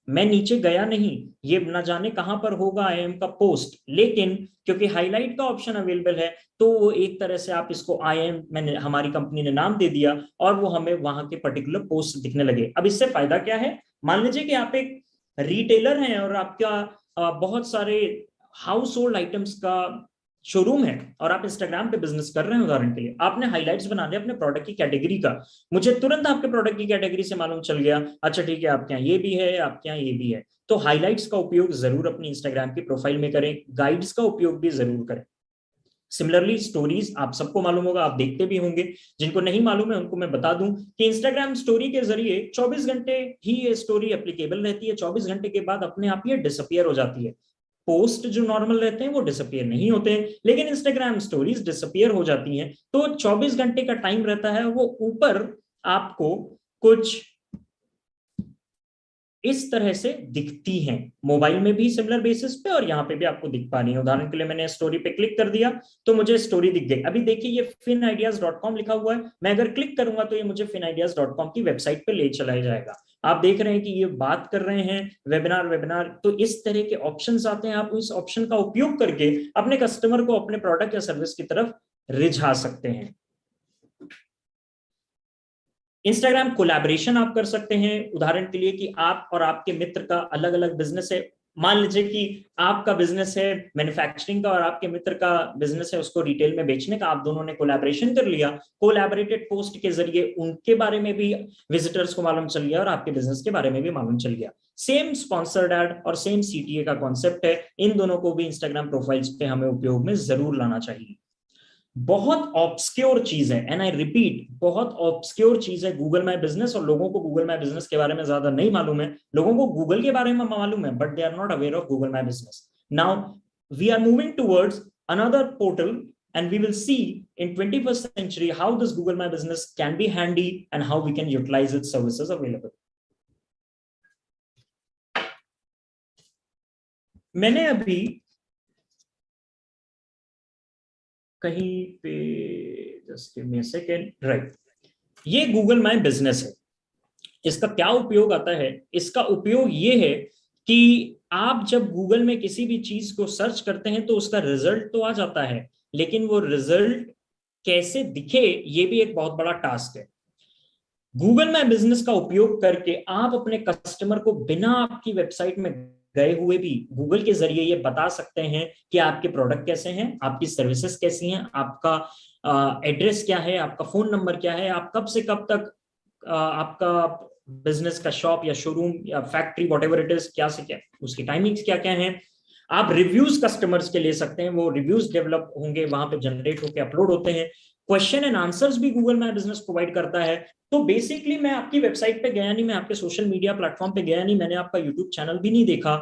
मैं नीचे गया नहीं, ये ना जाने कहां पर होगा IIM का पोस्ट, लेकिन क्योंकि हाईलाइट का ऑप्शन अवेलेबल है तो वो एक तरह से आप इसको IIM, मैंने, हमारी कंपनी ने नाम दे दिया और वो हमें वहां के पर्टिकुलर पोस्ट दिखने लगे। अब इससे फायदा क्या है? मान लीजिए कि आप एक रिटेलर हैं और आपका बहुत सारे हाउस होल्ड आइटम्स का शोरूम है और आप इंस्टाग्राम पे बिजनेस कर रहे हैं। उदाहरण के लिए आपने हाइलाइट्स बना दिया अपने प्रोडक्ट की कैटेगरी का, मुझे तुरंत आपके प्रोडक्ट की कैटेगरी से मालूम चल गया, अच्छा ठीक है आपके यहाँ ये भी है, आपके यहाँ ये भी है। तो हाइलाइट्स का उपयोग जरूर अपनी इंस्टाग्राम की प्रोफाइल में करें, गाइड्स का उपयोग भी जरूर करें। सिमिलरली स्टोरीज आप सबको मालूम होगा, आप देखते भी होंगे, जिनको नहीं मालूम है उनको मैं बता दूं कि इंस्टाग्राम स्टोरी के जरिए 24 घंटे ही ये स्टोरी एप्लीकेबल रहती है। 24 घंटे के बाद अपने आप ये डिसअपियर हो जाती है। पोस्ट जो नॉर्मल रहते हैं वो डिसअपियर नहीं होते हैं, लेकिन इंस्टाग्राम स्टोरीज डिसअपियर हो जाती हैं। तो 24 घंटे का टाइम रहता है, वो ऊपर आपको कुछ इस तरह से दिखती हैं, मोबाइल में भी सिमिलर बेसिस पे और यहाँ पे भी आपको दिख पा रही है। उदाहरण के लिए मैंने स्टोरी पे क्लिक कर दिया तो मुझे स्टोरी दिख गई। अभी देखिए ये finideas.com लिखा हुआ है, मैं अगर क्लिक करूंगा तो ये मुझे finideas.com की वेबसाइट पे ले चला जाएगा। आप देख रहे हैं कि ये बात कर रहे हैं वेबिनार, तो इस तरह के ऑप्शंस आते हैं। आप इस ऑप्शन का उपयोग करके अपने कस्टमर को अपने प्रोडक्ट या सर्विस की तरफ रिझा सकते हैं। इंस्टाग्राम कोलैबोरेशन आप कर सकते हैं, उदाहरण के लिए कि आप और आपके मित्र का अलग अलग बिजनेस है। मान लीजिए कि आपका बिजनेस है मैन्युफैक्चरिंग का और आपके मित्र का बिजनेस है उसको रिटेल में बेचने का, आप दोनों ने कोलैबोरेशन कर लिया। कोलैबोरेटेड पोस्ट के जरिए उनके बारे में भी विजिटर्स को मालूम चल गया और आपके बिजनेस के बारे में भी मालूम चल गया। सेम स्पॉन्सर्ड एड और सेम CTA का कॉन्सेप्ट है, इन दोनों को भी इंस्टाग्राम प्रोफाइल्स पे हमें उपयोग में जरूर लाना चाहिए। बहुत ऑब्सक्योर चीज है, एंड आई रिपीट, बहुत ऑब्सक्योर चीज है गूगल माई बिजनेस, और लोगों को गूगल माई बिजनेस के बारे में ज्यादा नहीं मालूम है। लोगों को गूगल के बारे में मालूम है but they are not aware of Google my business. Now we are moving towards another portal and we will see in 21st century how this Google My Business can be handy and how we can utilize its services available. मैंने अभी कहीं पे just give me a second, right, ये Google my business है। इसका क्या उपयोग आता है? इसका उपयोग ये है कि आप जब गूगल में किसी भी चीज को सर्च करते हैं तो उसका रिजल्ट तो आ जाता है, लेकिन वो रिजल्ट कैसे दिखे ये भी एक बहुत बड़ा टास्क है। गूगल माई बिजनेस का उपयोग करके आप अपने कस्टमर को बिना आपकी वेबसाइट में गए हुए भी गूगल के जरिए ये बता सकते हैं कि आपके प्रोडक्ट कैसे हैं, आपकी सर्विसेज कैसी हैं, आपका एड्रेस क्या है, आपका फोन नंबर क्या है, आप कब से कब तक आपका बिजनेस का शॉप या शोरूम या फैक्ट्री व्हाटएवर इट इज क्या से क्या, उसकी टाइमिंग्स क्या क्या हैं। आप रिव्यूज कस्टमर्स के ले सकते हैं, वो रिव्यूज डेवलप होंगे, वहां पे जनरेट होकर अपलोड होते हैं। क्वेश्चन एंड आंसर्स भी गूगल माई बिजनेस प्रोवाइड करता है। तो बेसिकली मैं आपकी वेबसाइट पे गया नहीं, मैं आपके सोशल मीडिया प्लेटफॉर्म पे गया नहीं, मैंने आपका यूट्यूब चैनल भी नहीं देखा,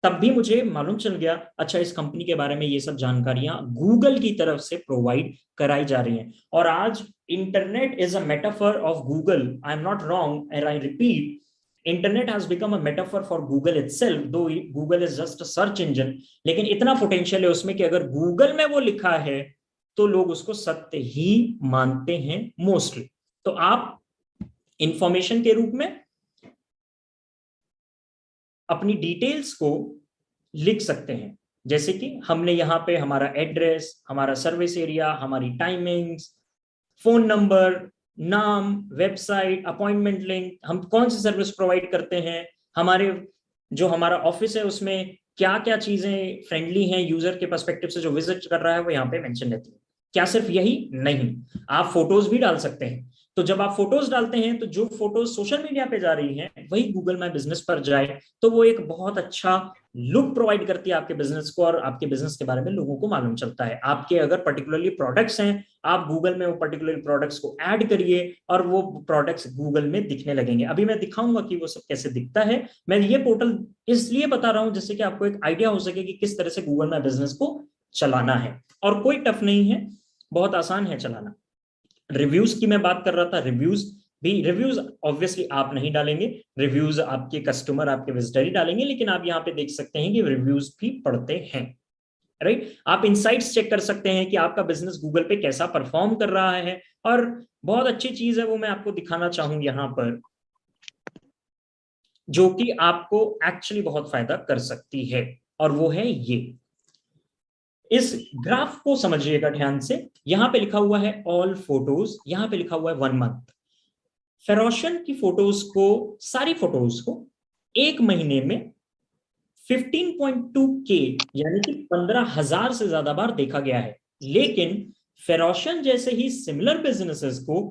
तब भी मुझे मालूम चल गया अच्छा इस कंपनी के बारे में ये सब जानकारियां गूगल की तरफ से प्रोवाइड कराई जा रही हैं। और आज internet is a metaphor of Google, I am not wrong and I repeat, internet has become a metaphor for Google itself, though Google is just a search engine, लेकिन इतना पोटेंशियल है उसमें कि अगर गूगल में वो लिखा है तो लोग उसको सत्य ही मानते हैं मोस्टली। तो आप इंफॉर्मेशन के रूप में अपनी डिटेल्स को लिख सकते हैं, जैसे कि हमने यहाँ पे हमारा एड्रेस, हमारा सर्विस एरिया, हमारी टाइमिंग्स, फोन नंबर, नाम, वेबसाइट, अपॉइंटमेंट लिंक, हम कौन सी सर्विस प्रोवाइड करते हैं, हमारे जो हमारा ऑफिस है उसमें क्या क्या चीजें फ्रेंडली हैं यूजर के पर्सपेक्टिव से, जो विजिट कर रहा है वो यहाँ पे मेंशन रहती है। क्या सिर्फ यही नहीं, आप फोटोज भी डाल सकते हैं। तो जब आप फोटोज डालते हैं तो जो फोटोज सोशल मीडिया पे जा रही हैं वही गूगल माई बिजनेस पर जाए तो वो एक बहुत अच्छा लुक प्रोवाइड करती है आपके बिजनेस को, और आपके बिजनेस के बारे में लोगों को मालूम चलता है। आपके अगर पर्टिकुलरली प्रोडक्ट्स हैं, आप गूगल में वो पर्टिकुलर प्रोडक्ट्स को ऐड करिए और वो प्रोडक्ट्स गूगल में दिखने लगेंगे। अभी मैं दिखाऊंगा कि वो सब कैसे दिखता है। मैं ये पोर्टल इसलिए बता रहा हूं जिससे कि आपको एक आइडिया हो सके कि किस तरह से गूगल माई बिजनेस को चलाना है, और कोई टफ नहीं है, बहुत आसान है चलाना। रिव्यूज की मैं बात कर रहा था, रिव्यूज ऑब्वियसली आप नहीं डालेंगे, रिव्यूज आपके कस्टमर, आपके विजिटर ही डालेंगे, लेकिन आप यहाँ पे देख सकते हैं कि रिव्यूज भी पढ़ते हैं, राइट। आप इनसाइट्स चेक कर सकते हैं कि आपका बिजनेस गूगल पे कैसा परफॉर्म कर रहा है, और बहुत अच्छी चीज है वो मैं आपको दिखाना चाहूंगी यहाँ पर, जो कि आपको एक्चुअली बहुत फायदा कर सकती है, और वो है ये। इस ग्राफ को समझिएगा ध्यान से, यहां पे लिखा हुआ है ऑल फोटोज, यहां पे लिखा हुआ है 1 मंथ। फेरोशन की फोटोज को, सारी फोटोज को एक महीने में 15.2K यानी कि 15,000 से ज्यादा बार देखा गया है, लेकिन फेरोशन जैसे ही सिमिलर बिजनेसेस को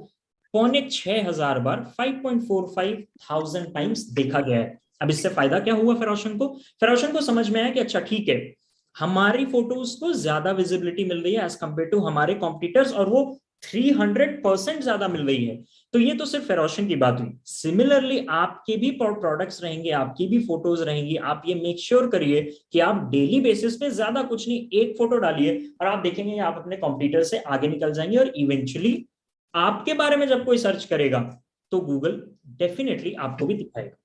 6,500 बार 5.45,000 टाइम्स देखा गया है। अब इससे फायदा क्या हुआ फेरोशन को? फेरोशन को समझ में आया कि अच्छा ठीक है, हमारी फोटोज को ज्यादा विजिबिलिटी मिल रही है एज कंपेयर टू हमारे कॉम्पिटिटर्स, और वो 300% ज्यादा मिल रही है। तो ये तो सिर्फ फेरोशन की बात हुई। सिमिलरली आपके भी प्रोडक्ट्स रहेंगे, आपकी भी फोटोज रहेंगी। आप ये मेक श्योर करिए कि आप डेली बेसिस पे ज्यादा कुछ नहीं, एक फोटो डालिए और आप देखेंगे आप अपने कॉम्पिटिटर से आगे निकल जाएंगे, और इवेंचुअली आपके बारे में जब कोई सर्च करेगा तो गूगल डेफिनेटली आपको भी दिखाएगा।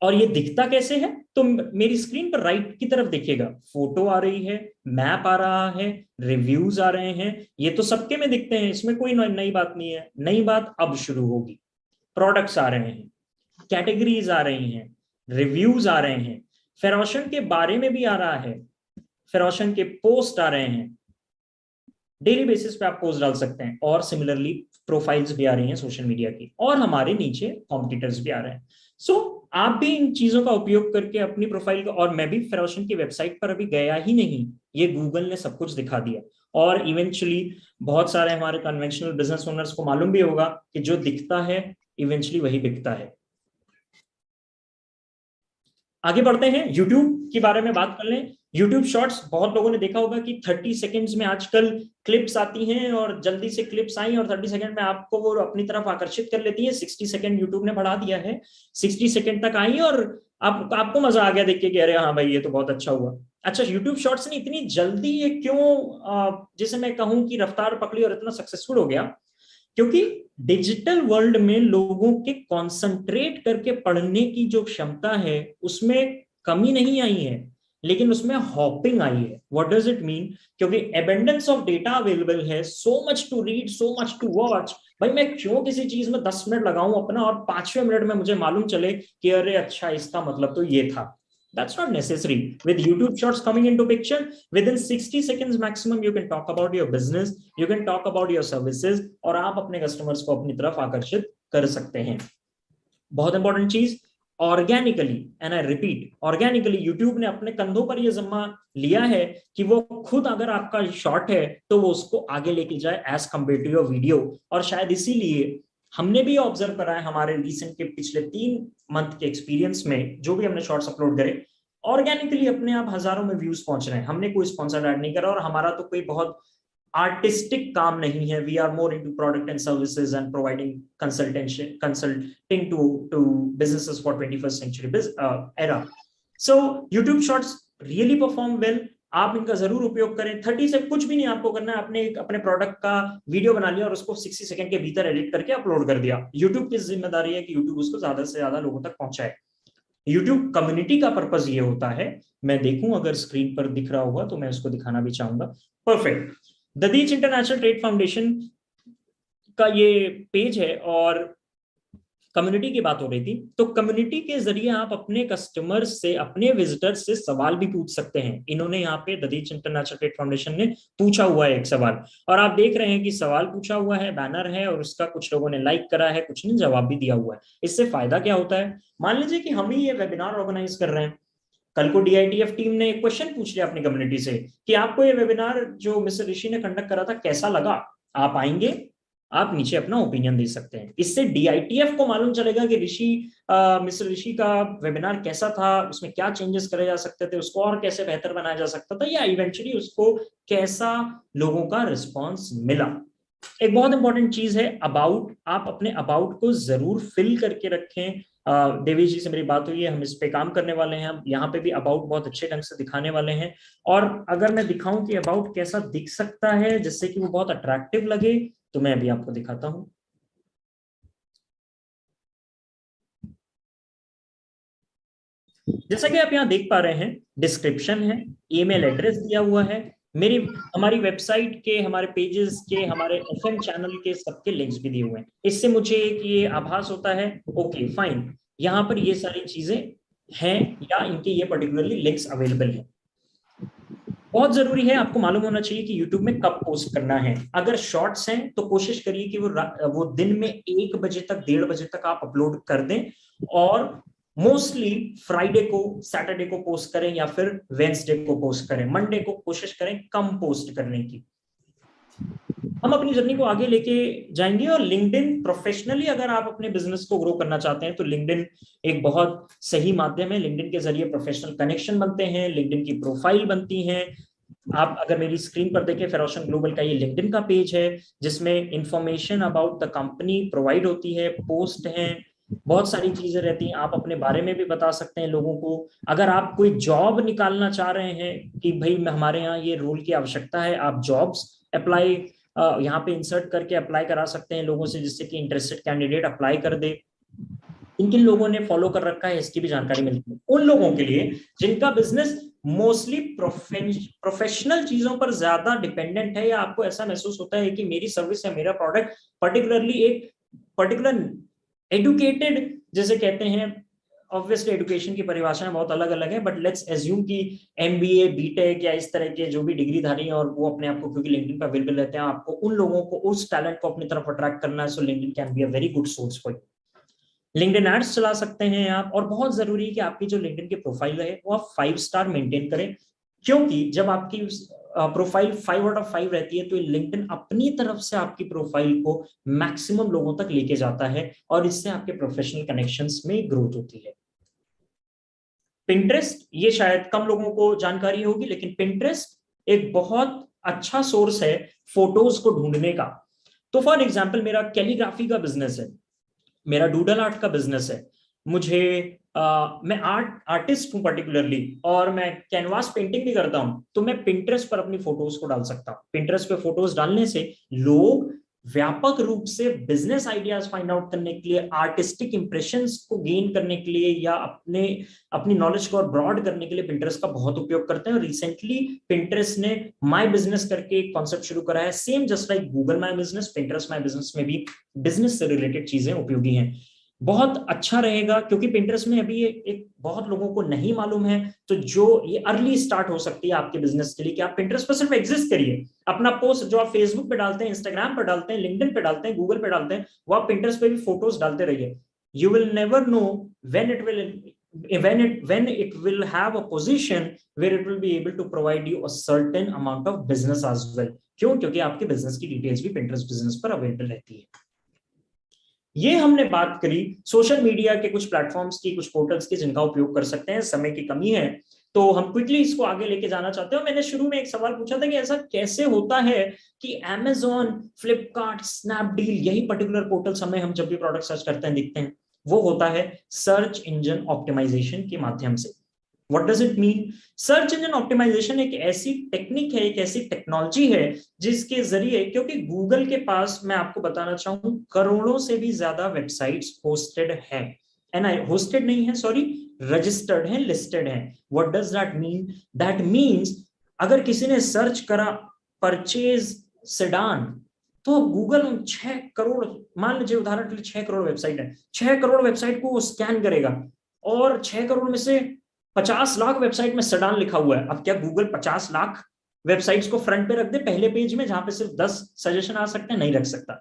और ये दिखता कैसे है? तो मेरी स्क्रीन पर राइट की तरफ देखिएगा, फोटो आ रही है, मैप आ रहा है, रिव्यूज आ रहे हैं, ये तो सबके में दिखते हैं, इसमें कोई नई बात नहीं है। नई बात अब शुरू होगी, प्रोडक्ट्स आ रहे हैं, कैटेगरीज आ रही हैं, रिव्यूज आ रहे हैं, फेरोशन के बारे में भी आ रहा है, फेरोशन के पोस्ट आ रहे हैं, डेली बेसिस पे आप पोस्ट डाल सकते हैं, और सिमिलरली प्रोफाइल्स भी आ रही हैं सोशल मीडिया की, और हमारे नीचे कॉम्पिटिटर्स भी आ रहे हैं। सो आप भी इन चीजों का उपयोग करके अपनी प्रोफाइल को, और मैं भी फेरोशन की वेबसाइट पर अभी गया ही नहीं, ये गूगल ने सब कुछ दिखा दिया। और इवेंचुअली बहुत सारे हमारे कन्वेंशनल बिजनेस ओनर्स को मालूम भी होगा कि जो दिखता है इवेंचुअली वही बिकता है। आगे बढ़ते हैं, यूट्यूब के बारे में बात कर लें। यूट्यूब शॉर्ट्स, बहुत लोगों ने देखा होगा कि 30 सेकंड्स में आजकल क्लिप्स आती हैं, और जल्दी से क्लिप्स आई और 30 सेकंड में आपको वो अपनी तरफ आकर्षित कर लेती है। 60 सेकंड यूट्यूब ने बढ़ा दिया है, 60 सेकंड तक आई, और आपको मजा आ गया देख के कि अरे हाँ भाई ये तो बहुत अच्छा हुआ। अच्छा, यूट्यूब शॉर्ट्स ने इतनी जल्दी ये क्यों, जैसे मैं कहूँ कि रफ्तार पकड़ी और इतना सक्सेसफुल हो गया? क्योंकि डिजिटल वर्ल्ड में लोगों के कॉन्सेंट्रेट करके पढ़ने की जो क्षमता है उसमें कमी नहीं आई है, लेकिन उसमें हॉपिंग आई है। What does it mean? क्योंकि एबंडेंस ऑफ डेटा अवेलेबल है, so much to read, so much to watch. भाई मैं क्यों किसी चीज में 10 मिनट लगाऊं अपना, और 5वें मिनट में मुझे मालूम चले कि अरे अच्छा इसका मतलब तो ये था। That's not necessary. With YouTube Shorts coming into picture, within 60 seconds maximum, you can talk about your business, you can talk about your services, और आप अपने कस्टमर्स को अपनी तरफ आकर्षित कर सकते हैं। बहुत इंपॉर्टेंट चीज, organically, and I repeat, organically YouTube ने अपने कंधों पर यह जिम्मा लिया है कि वो खुद अगर आपका शॉर्ट है तो वो उसको आगे लेके जाए as compare to your video. और शायद इसीलिए हमने भी ऑब्जर्व करा है हमारे रिसेंट के पिछले 3 मंथ के एक्सपीरियंस में, जो भी हमने शॉर्ट्स अपलोड करे, ऑर्गेनिकली अपने आप हजारों में व्यूज पहुंच रहे हैं। हमने कोई स्पॉन्सर ऐड नहीं करा, और हमारा तो कोई बहुत आर्टिस्टिक काम नहीं है। We are more into product and services and providing consulting to businesses for 21st century era. So YouTube Shorts really perform well. आप इनका जरूर उपयोग करें। 30 से कुछ भी नहीं आपको करना है, आपने अपने प्रोडक्ट का वीडियो बना लिया और उसको 60 सेकंड के भीतर एडिट करके अपलोड कर दिया। यूट्यूब की जिम्मेदारी है कि यूट्यूब उसको ज्यादा से ज्यादा लोगों तक पहुंचाए। यूट्यूब कम्युनिटी का पर्पस ये होता है, मैं देखूं अगर स्क्रीन पर दिख रहा होगा तो मैं उसको दिखाना भी चाहूंगा। परफेक्ट। ददीच इंटरनेशनल ट्रेड फाउंडेशन का ये पेज है, और कम्युनिटी की बात हो रही थी, तो कम्युनिटी के जरिए आप अपने कस्टमर से, अपने विजिटर से सवाल भी पूछ सकते हैं। इन्होंने यहाँ पे ददीच इंटरनेशनल ट्रेड फाउंडेशन ने पूछा हुआ है एक सवाल, और आप देख रहे हैं कि सवाल पूछा हुआ है, बैनर है, और उसका कुछ लोगों ने लाइक करा है, कुछ ने जवाब भी दिया हुआ है। इससे फायदा क्या होता है? मान लीजिए कि हम ही ये वेबिनार ऑर्गेनाइज कर रहे हैं, कल को DITF टीम ने एक क्वेश्चन पूछ लिया अपनी कम्युनिटी से कि आपको ये वेबिनार जो मिस्टर ऋषि ने कंडक्ट करा था कैसा लगा, आप आएंगे, आप नीचे अपना ओपिनियन दे सकते हैं। इससे DITF को मालूम चलेगा कि मिस्टर ऋषि का वेबिनार कैसा था, उसमें क्या चेंजेस करे जा सकते थे, उसको और कैसे बेहतर बनाया जा सकता था, या इवेंचुअली उसको कैसा लोगों का रिस्पॉन्स मिला। एक बहुत इंपॉर्टेंट चीज है अबाउट, आप अपने अबाउट को जरूर फिल करके रखें। देवी जी से मेरी बात हुई है, हम इस पे काम करने वाले हैं, हम यहाँ पे भी अबाउट बहुत अच्छे ढंग से दिखाने वाले हैं। और अगर मैं दिखाऊं कि अबाउट कैसा दिख सकता है जिससे कि वो बहुत अट्रैक्टिव लगे, तो मैं अभी आपको दिखाता हूं। जैसा कि आप यहाँ देख पा रहे हैं, डिस्क्रिप्शन है, ईमेल एड्रेस दिया हुआ है, हमारी वेबसाइट के, हमारे पेजेस के, हमारे FM चैनल के सबके लिंक्स भी दिए हुए हैं। इससे मुझे एक ये आभास होता है, ओके फाइन, यहाँ पर ये सारी चीजें हैं, या इनके ये पर्टिकुलरली लिंक्स अवेलेबल हैं। बहुत जरूरी है, आपको मालूम होना चाहिए कि YouTube में कब पोस्ट करना है। अगर शॉर्ट्स हैं तो कोशिश करिए कि वो दिन में 1 बजे तक, 1:30 बजे तक आप अपलोड कर दें, और मोस्टली फ्राइडे को, सैटरडे को पोस्ट करें, या फिर वेडनेसडे को पोस्ट करें। मंडे को कोशिश करें कम पोस्ट करने की। हम अपनी जर्नी को आगे लेके जाएंगे, और लिंक्डइन प्रोफेशनली अगर आप अपने बिजनेस को ग्रो करना चाहते हैं तो लिंक्डइन एक बहुत सही माध्यम है। लिंक्डइन के जरिए प्रोफेशनल कनेक्शन बनते हैं, लिंक्डइन की प्रोफाइल बनती है। आप अगर मेरी स्क्रीन पर देखें, फेरोशन ग्लोबल का ये लिंक्डइन का पेज है जिसमें information about the company provide होती है, पोस्ट हैं, बहुत सारी चीजें रहती हैं। आप अपने बारे में भी बता सकते हैं लोगों को। अगर आप कोई जॉब निकालना चाह रहे हैं कि भाई हमारे यहाँ ये रोल की आवश्यकता है, आप जॉब्स अप्लाई यहाँ पे इंसर्ट करके अप्लाई करा सकते हैं लोगों से, जिससे कि इंटरेस्टेड कैंडिडेट अप्लाई कर दे। किन किन लोगों ने फॉलो कर रखा है इसकी भी जानकारी मिलती है। उन लोगों के लिए जिनका बिजनेस मोस्टली प्रोफेशनल चीजों पर ज्यादा डिपेंडेंट है, या आपको ऐसा महसूस होता है कि मेरी सर्विस या मेरा प्रोडक्ट पर्टिकुलरली एक पर्टिकुलर एडुकेटेड, जैसे कहते हैं, ऑब्वियसली एजुकेशन की परिभाषाएं बहुत अलग अलग है, बट लेट्स एज्यूम कि एमबीए, बीटेक या इस तरह के जो भी डिग्रीधारी हैं और वो अपने आप को क्योंकि लिंक्डइन पर अवेलेबल रहते हैं, आपको उन लोगों को, उस टैलेंट को अपनी तरफ अट्रैक्ट करना है, so LinkedIn can be a very good source for you. LinkedIn ads चला सकते हैं आप, और बहुत जरूरी है कि आपकी जो लिंक्डइन की प्रोफाइल है वो आप 5 स्टार मेंटेन करें, क्योंकि जब आपकी प्रोफाइल 5/5 रहती है तो लिंक्डइन अपनी तरफ से आपकी प्रोफाइल को मैक्सिमम लोगों तक लेके जाता है, और इससे आपके प्रोफेशनल कनेक्शंस में ग्रोथ होती है। पिंटरेस्ट, ये शायद कम लोगों को जानकारी होगी, लेकिन पिंटरेस्ट एक बहुत अच्छा सोर्स है फोटोज को ढूंढने का। तो फॉर एग्जांपल मेरा कैलीग्राफी का बिजनेस है, मेरा डूडल आर्ट का बिजनेस है, मैं आर्टिस्ट हूं पर्टिकुलरली, और मैं कैनवास पेंटिंग भी करता हूं, तो मैं पिंटरेस्ट पर अपनी फोटोज को डाल सकता हूं। पिंटरेस्ट पे फोटोज डालने से लोग व्यापक रूप से बिजनेस आइडियाज फाइंड आउट करने के लिए, आर्टिस्टिक इंप्रेशंस को गेन करने के लिए, या अपनी नॉलेज को और ब्रॉड करने के लिए पिंटरेस्ट का बहुत उपयोग करते हैं। और रिसेंटली पिंटरेस्ट ने माई बिजनेस करके एक कॉन्सेप्ट शुरू करा है, same just like Google my business, Pinterest my business में भी बिजनेस से रिलेटेड चीजें उपयोगी हैं। बहुत अच्छा रहेगा, क्योंकि पिंटरेस्ट में अभी एक बहुत लोगों को नहीं मालूम है, तो जो ये अर्ली स्टार्ट हो सकती है आपके बिजनेस के लिए कि आप पिंटरेस्ट पर सिर्फ एग्जिस्ट करिए, अपना पोस्ट जो आप फेसबुक पे डालते हैं, इंस्टाग्राम पे डालते हैं, लिंक्डइन पे डालते हैं, गूगल पे डालते हैं, वो आप पिंटरेस्ट पे भी फोटोज डालते रहिए। You will never know when it will have a position where it will be able to provide you a certain amount of business as well। क्योंकि आपके बिजनेस की डिटेल्स भी पिंटरेस्ट बिजनेस पर available रहती है। ये हमने बात करी सोशल मीडिया के कुछ प्लेटफॉर्म्स की, कुछ पोर्टल्स की जिनका उपयोग कर सकते हैं। समय की कमी है तो हम क्विकली इसको आगे लेके जाना चाहते हैं। मैंने शुरू में एक सवाल पूछा था कि ऐसा कैसे होता है कि Amazon, फ्लिपकार्ट, स्नैपडील, यही पर्टिकुलर पोर्टल्स हमें, हम जब भी प्रोडक्ट सर्च करते हैं दिखते हैं। वो होता है सर्च इंजन ऑप्टिमाइजेशन के माध्यम से। What does it mean? Search engine optimisation एक ऐसी टेक्निक है, एक ऐसी टेक्नोलॉजी है जिसके जरिए, क्योंकि गूगल के पास, मैं आपको बताना चाहूं, करोड़ों से भी ज्यादा वेबसाइट्स होस्टेड है, होस्टेड नहीं है, सॉरी, रजिस्टर्ड है, लिस्टेड है। What does that mean? That means अगर किसी ने सर्च करा परचेज सेडान, तो गूगल 6 करोड़, मान लीजिए उदाहरण के लिए 6 करोड़ वेबसाइट है, 6 करोड़ वेबसाइट को वो स्कैन करेगा, और 6 करोड़ में से 50 लाख वेबसाइट में सेडान लिखा हुआ है। अब क्या गूगल 50 लाख वेबसाइट्स को फ्रंट पे रख दे पहले पेज में, जहां पे सिर्फ 10 सजेशन आ सकते हैं? नहीं रख सकता।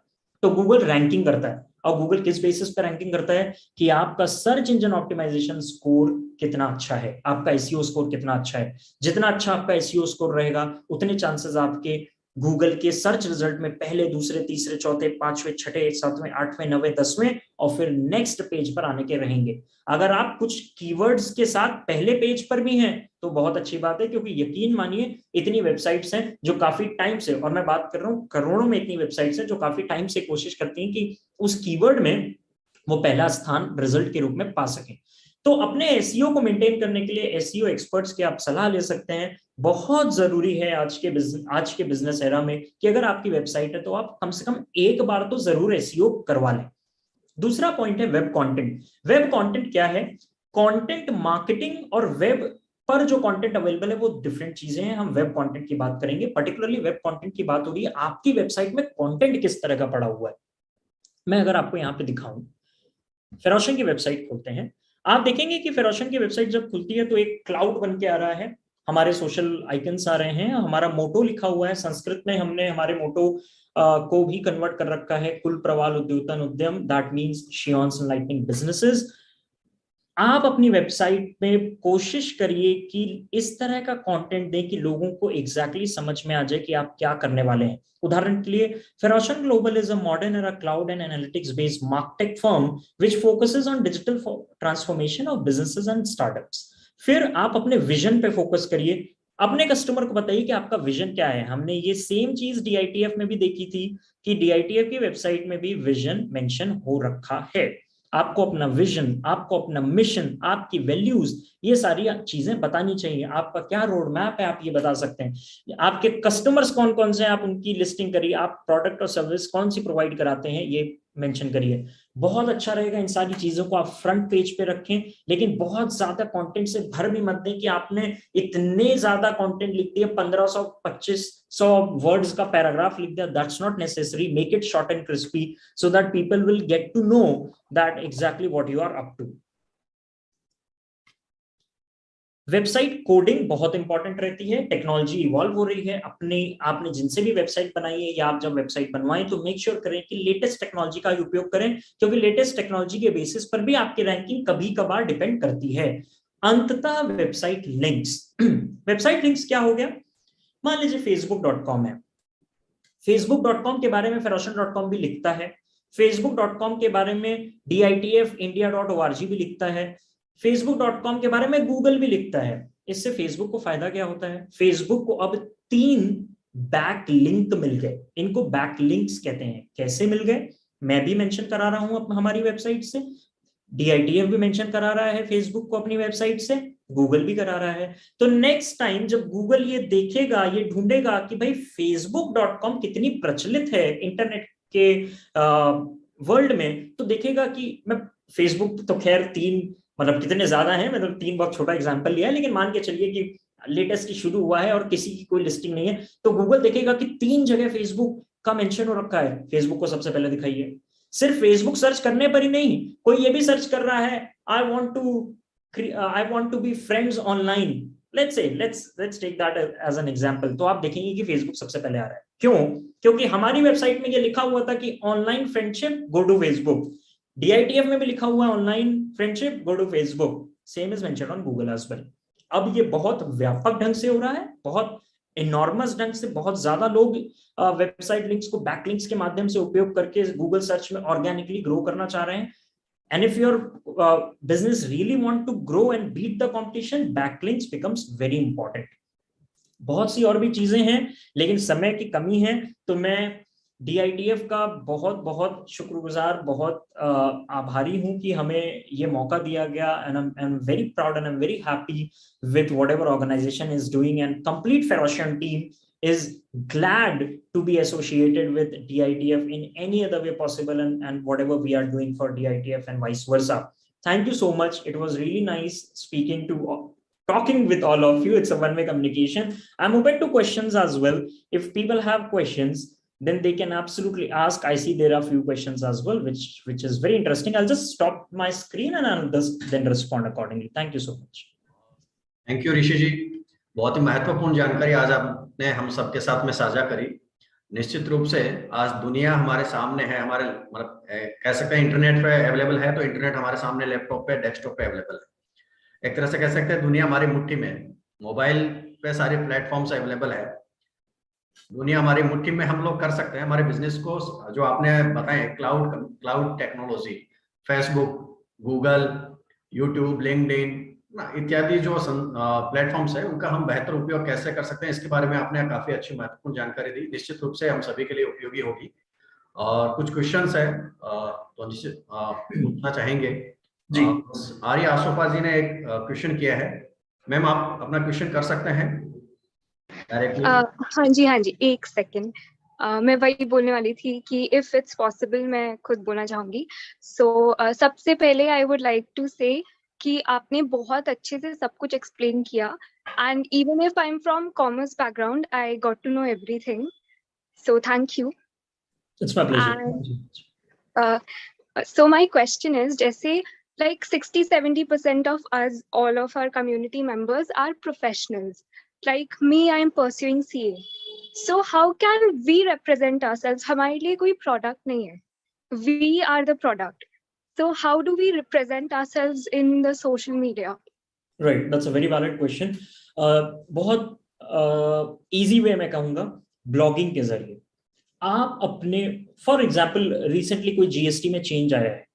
तो गूगल रैंकिंग करता है, और गूगल किस बेसिस पे रैंकिंग करता है कि आपका सर्च इंजन ऑप्टिमाइजेशन स्कोर कितना अच्छा है, आपका एसईओ स्कोर कितना अच्छा है। जितना अच्छा आपका एसईओ स्कोर रहेगा, उतने चांसेस आपके गूगल के सर्च रिजल्ट में पहले, दूसरे, तीसरे, चौथे, 5वें, 6ठे, 7वें, 8वें, 9वें, 10वें और फिर नेक्स्ट पेज पर आने के रहेंगे। अगर आप कुछ कीवर्ड्स के साथ पहले पेज पर भी हैं तो बहुत अच्छी बात है, क्योंकि यकीन मानिए इतनी वेबसाइट्स हैं जो काफी टाइम से, और मैं बात कर रहा हूं करोड़ों में, इतनी वेबसाइट्स हैं जो काफी टाइम से कोशिश करती हैं कि उस कीवर्ड में वो पहला स्थान रिजल्ट के रूप में पा सकें। तो अपने एसईओ को मेंटेन करने के लिए एसईओ एक्सपर्ट्स की आप सलाह ले सकते हैं। बहुत जरूरी है आज के बिजनेस एरा में कि अगर आपकी वेबसाइट है तो आप कम से कम एक बार तो जरूर एसईओ करवा लें। दूसरा पॉइंट है वेब कंटेंट। वेब कंटेंट क्या है? कंटेंट मार्केटिंग और वेब पर जो कंटेंट अवेलेबल है वो डिफरेंट चीजें हैं। हम वेब कंटेंट की बात करेंगे, पर्टिकुलरली वेब कंटेंट की बात होगी आपकी वेबसाइट में कंटेंट किस तरह का पड़ा हुआ है। मैं अगर आपको यहाँ पे दिखाऊं, फेरोशन की वेबसाइट खोलते हैं, आप देखेंगे कि फेरोशन की वेबसाइट जब खुलती है तो एक क्लाउड बन के आ रहा है, हमारे सोशल आइकन्स आ रहे हैं, हमारा मोटो लिखा हुआ है। संस्कृत में हमने हमारे मोटो को भी कन्वर्ट कर रखा है, कुल प्रवाल उद्योतन उद्यम, that means Shreyans enlightening businesses. आप अपनी वेबसाइट में कोशिश करिए कि इस तरह का कंटेंट दें कि लोगों को एग्जैक्टली समझ में आ जाए कि आप क्या करने वाले हैं। उदाहरण के लिए, Feroshan global is a modern era cloud and analytics based martech firm which focuses on digital transformation of businesses and startups. फिर आप अपने विजन पे फोकस करिए, अपने कस्टमर को बताइए कि आपका विजन क्या है। हमने ये सेम चीज डीआईटीएफ में भी देखी थी कि डीआईटीएफ की वेबसाइट में भी विजन मेंशन हो रखा है। आपको अपना विजन, आपको अपना मिशन, आपकी वैल्यूज, ये सारी चीजें बतानी चाहिए। आपका क्या रोड मैप है, आप ये बता सकते हैं। आपके कस्टमर्स कौन कौन से हैं, आप उनकी लिस्टिंग करिए। आप प्रोडक्ट और सर्विस कौन सी प्रोवाइड कराते हैं, ये मेंशन करिए। बहुत अच्छा रहेगा इन सारी चीजों को आप फ्रंट पेज पे रखें, लेकिन बहुत ज्यादा कंटेंट से भर भी मत दें कि आपने इतने ज्यादा कंटेंट लिख दिया, 1500 2500 वर्ड्स का पैराग्राफ लिख दिया। That's not necessary. Make it short and crispy so that people will get to know that exactly what you are up to. Website coding बहुत इंपॉर्टेंट रहती है। टेक्नोलॉजी इवॉल्व हो रही है। आपने जिनसे भी वेबसाइट बनाई है या आप जब वेबसाइट बनवाएं तो मेक श्योर करें कि लेटेस्ट टेक्नोलॉजी का उपयोग करें, क्योंकि लेटेस्ट टेक्नोलॉजी के बेसिस पर भी आपकी रैंकिंग कभी कभार डिपेंड करती है। अंततः वेबसाइट लिंक्स। वेबसाइट लिंक्स क्या हो गया? मान लीजिए facebook.com है। facebook.com के बारे में ferocian.com भी लिखता है। facebook.com के बारे में ditindia.org भी लिखता है। facebook.com के बारे में गूगल भी लिखता है। इससे फेसबुक को फायदा क्या होता है? फेसबुक को अब 3 बैक लिंक मिल गए। इनको बैक लिंक्स कहते हैं। कैसे मिल गए? मैं भी मेंशन करा रहा हूं हमारी वेबसाइट से, DITF भी मेंशन करा रहा है फेसबुक को अपनी वेबसाइट से, गूगल भी करा रहा है। तो नेक्स्ट टाइम जब गूगल ये देखेगा, ये ढूंढेगा कि भाई facebook.com कितनी प्रचलित है इंटरनेट के वर्ल्ड में, तो देखेगा कि मैं फेसबुक तो खैर 3 मतलब कितने ज्यादा हैं, मतलब 3 बहुत छोटा एग्जांपल लिया है, लेकिन मान के चलिए कि लेटेस्ट ही शुरू हुआ है और किसी की कोई लिस्टिंग नहीं है, तो गूगल देखेगा कि 3 जगह फेसबुक का मेंशन हो रखा है। फेसबुक को सबसे पहले दिखाइए। सिर्फ फेसबुक सर्च करने पर ही नहीं, कोई ये भी सर्च कर रहा है I want to be friends online, let's take that as an example, तो आप देखेंगे कि फेसबुक सबसे पहले आ रहा है। क्यों? क्योंकि हमारी वेबसाइट में ये लिखा हुआ था कि online friendship go to Facebook. DITF में भी लिखा हुआ है online friendship go to Facebook. Same is mentioned on Google as well. अब ये बहुत व्यापक ढंग से हो रहा है, बहुत इनॉर्मस ढंग से। बहुत ज्यादा लोग वेबसाइट लिंक्स को बैकलिंक्स के माध्यम से उपयोग करके गूगल सर्च में ऑर्गेनिकली ग्रो करना चाह रहे हैं। And if your business really want to grow and beat the competition, backlinks becomes very important. बहुत सी और भी चीजें हैं, लेकिन समय की कमी है, तो मैं DITF का बहुत बहुत शुक्रगुजार, बहुत आभारी हूं कि हमें ये मौका दिया गया। and I'm very proud and I'm very happy with whatever organization is doing, and complete Ferocian team is glad to be associated with DITF in any other way possible, and whatever we are doing for DITF and vice versa. Thank you so much. It was really nice talking with all of you. It's a one-way communication. I'm open to questions as well. If people have questions, then they can absolutely ask. I see there are a few questions as well, which is very interesting. I'll just stop my screen and I'll just then respond accordingly. Thank you so much. Thank you ऋषि जी। बहुत ही महत्वपूर्ण जानकारी आज आपने हम सबके साथ में साझा करी। निश्चित रूप से आज दुनिया हमारे सामने है, हमारे मतलब कह सकते हैं इंटरनेट पे अवेलेबल है, तो इंटरनेट हमारे सामने लैपटॉप पे, डेस्कटॉप पे अवेलेबल है। एक तरह से कह सकते हैं दुनिया हमारी मुट्ठी में, मोबाइल पे सारे प्लेटफॉर्म्स अवेलेबल है। दुनिया हमारी मुट्ठी में हम लोग कर सकते हैं हमारे बिजनेस को, जो आपने बताए cloud technology, Facebook, Google, YouTube, LinkedIn इत्यादि जो प्लेटफॉर्म्स है, उनका हम बेहतर उपयोग कैसे कर सकते हैं, इसके बारे में आपने काफी अच्छी महत्वपूर्ण जानकारी दी। निश्चित रूप से हम सभी के लिए उपयोगी होगी। और कुछ क्वेश्चंस है तो निश्चित पूछना चाहेंगे जी। आर्य आसोपा जी ने एक क्वेश्चन किया है। मैम आप अपना क्वेश्चन कर सकते हैं डायरेक्टली। हाँ जी, एक सेकेंड। मैं वही बोलने वाली थी कि इफ इट्स पॉसिबल मैं खुद बोलना चाहूंगी। सो सबसे पहले आई वुड लाइक टू से कि आपने बहुत अच्छे से सब कुछ एक्सप्लेन किया, and even if I am from commerce background I got to know everything, so thank you. It's my pleasure. So my question is, जैसे like 60-70% of us, all of our community members are professionals. Like me, I am pursuing CA. So how can we represent ourselves? हमारे लिए कोई product नहीं है. We are the product. So how do we represent ourselves in the social media? Right, that's a very valid question. बहुत easy way मैं कहूँगा, blogging के जरिए आप अपने, फॉर एग्जाम्पल रिसेंटली कोई GST में चेंज आया है,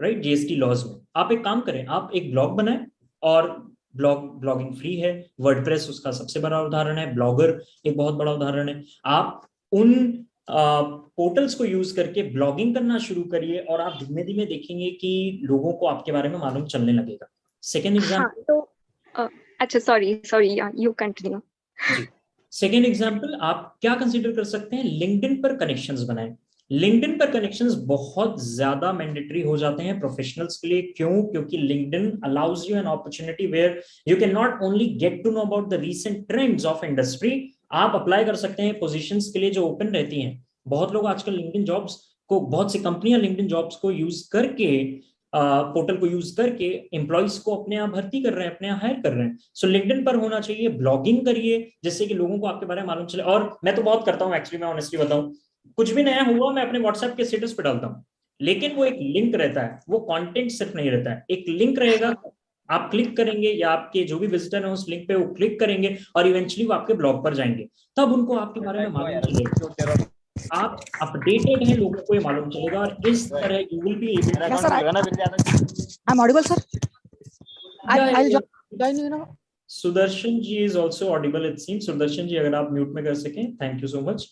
राइट, GST लॉज में, आप एक काम करें, आप एक ब्लॉग बनाएं, और ब्लॉगिंग फ्री है। वर्डप्रेस उसका सबसे बड़ा उदाहरण है, ब्लॉगर एक बहुत बड़ा उदाहरण है। आप उन पोर्टल्स को यूज करके ब्लॉगिंग करना शुरू करिए, और आप धीमे धीमे देखेंगे कि लोगों को आपके बारे में मालूम चलने लगेगा। सेकेंड एग्जाम्पल, तो अच्छा sorry you continue. Second example, आप क्या कंसीडर कर सकते हैं, लिंक्डइन पर कनेक्शंस बनाएं। लिंक्डइन पर कनेक्शंस बहुत ज्यादा मैंडेटरी हो जाते हैं प्रोफेशनल्स के लिए। क्यों? क्योंकि LinkedIn allows you an opportunity where you can not only get to know about the recent trends of industry, आप अप्लाई कर सकते हैं पोजीशंस के लिए जो ओपन रहती हैं। बहुत लोग आजकल लिंक्डइन जॉब्स को, बहुत सी कंपनियां लिंक्डइन जॉब्स को यूज करके, पोर्टल को यूज करके एम्प्लॉइज को अपने यहाँ भर्ती कर रहे हैं, अपने यहाँ हायर कर रहे हैं। सो लिंक्डइन पर होना चाहिए। ब्लॉगिंग करिए जिससे कि लोगों को आपके बारे में मालूम चले। और मैं तो बहुत करता हूँ एक्चुअली, मैं ऑनेस्टली बताऊं, कुछ भी नया हुआ मैं अपने व्हाट्सएप के स्टेटस पे डालता हूँ, लेकिन वो एक लिंक रहता है, वो कंटेंट सिर्फ नहीं रहता है, एक लिंक रहेगा, आप क्लिक करेंगे या आपके जो भी विजिटर हैं उस लिंक पे वो क्लिक करेंगे और इवेंचुअली वो आपके ब्लॉग पर जाएंगे, तब उनको आपके बारे में मालूम चलेगा, आप अपडेटेड हैं, लोगों को ये मालूम चलेगा। और इस तरह you will be I am audible sir, I join you know. Sudarshan ji is also audible it seems. Sudarshan ji अगर आप म्यूट में कर सकें, थैंक यू सो मच।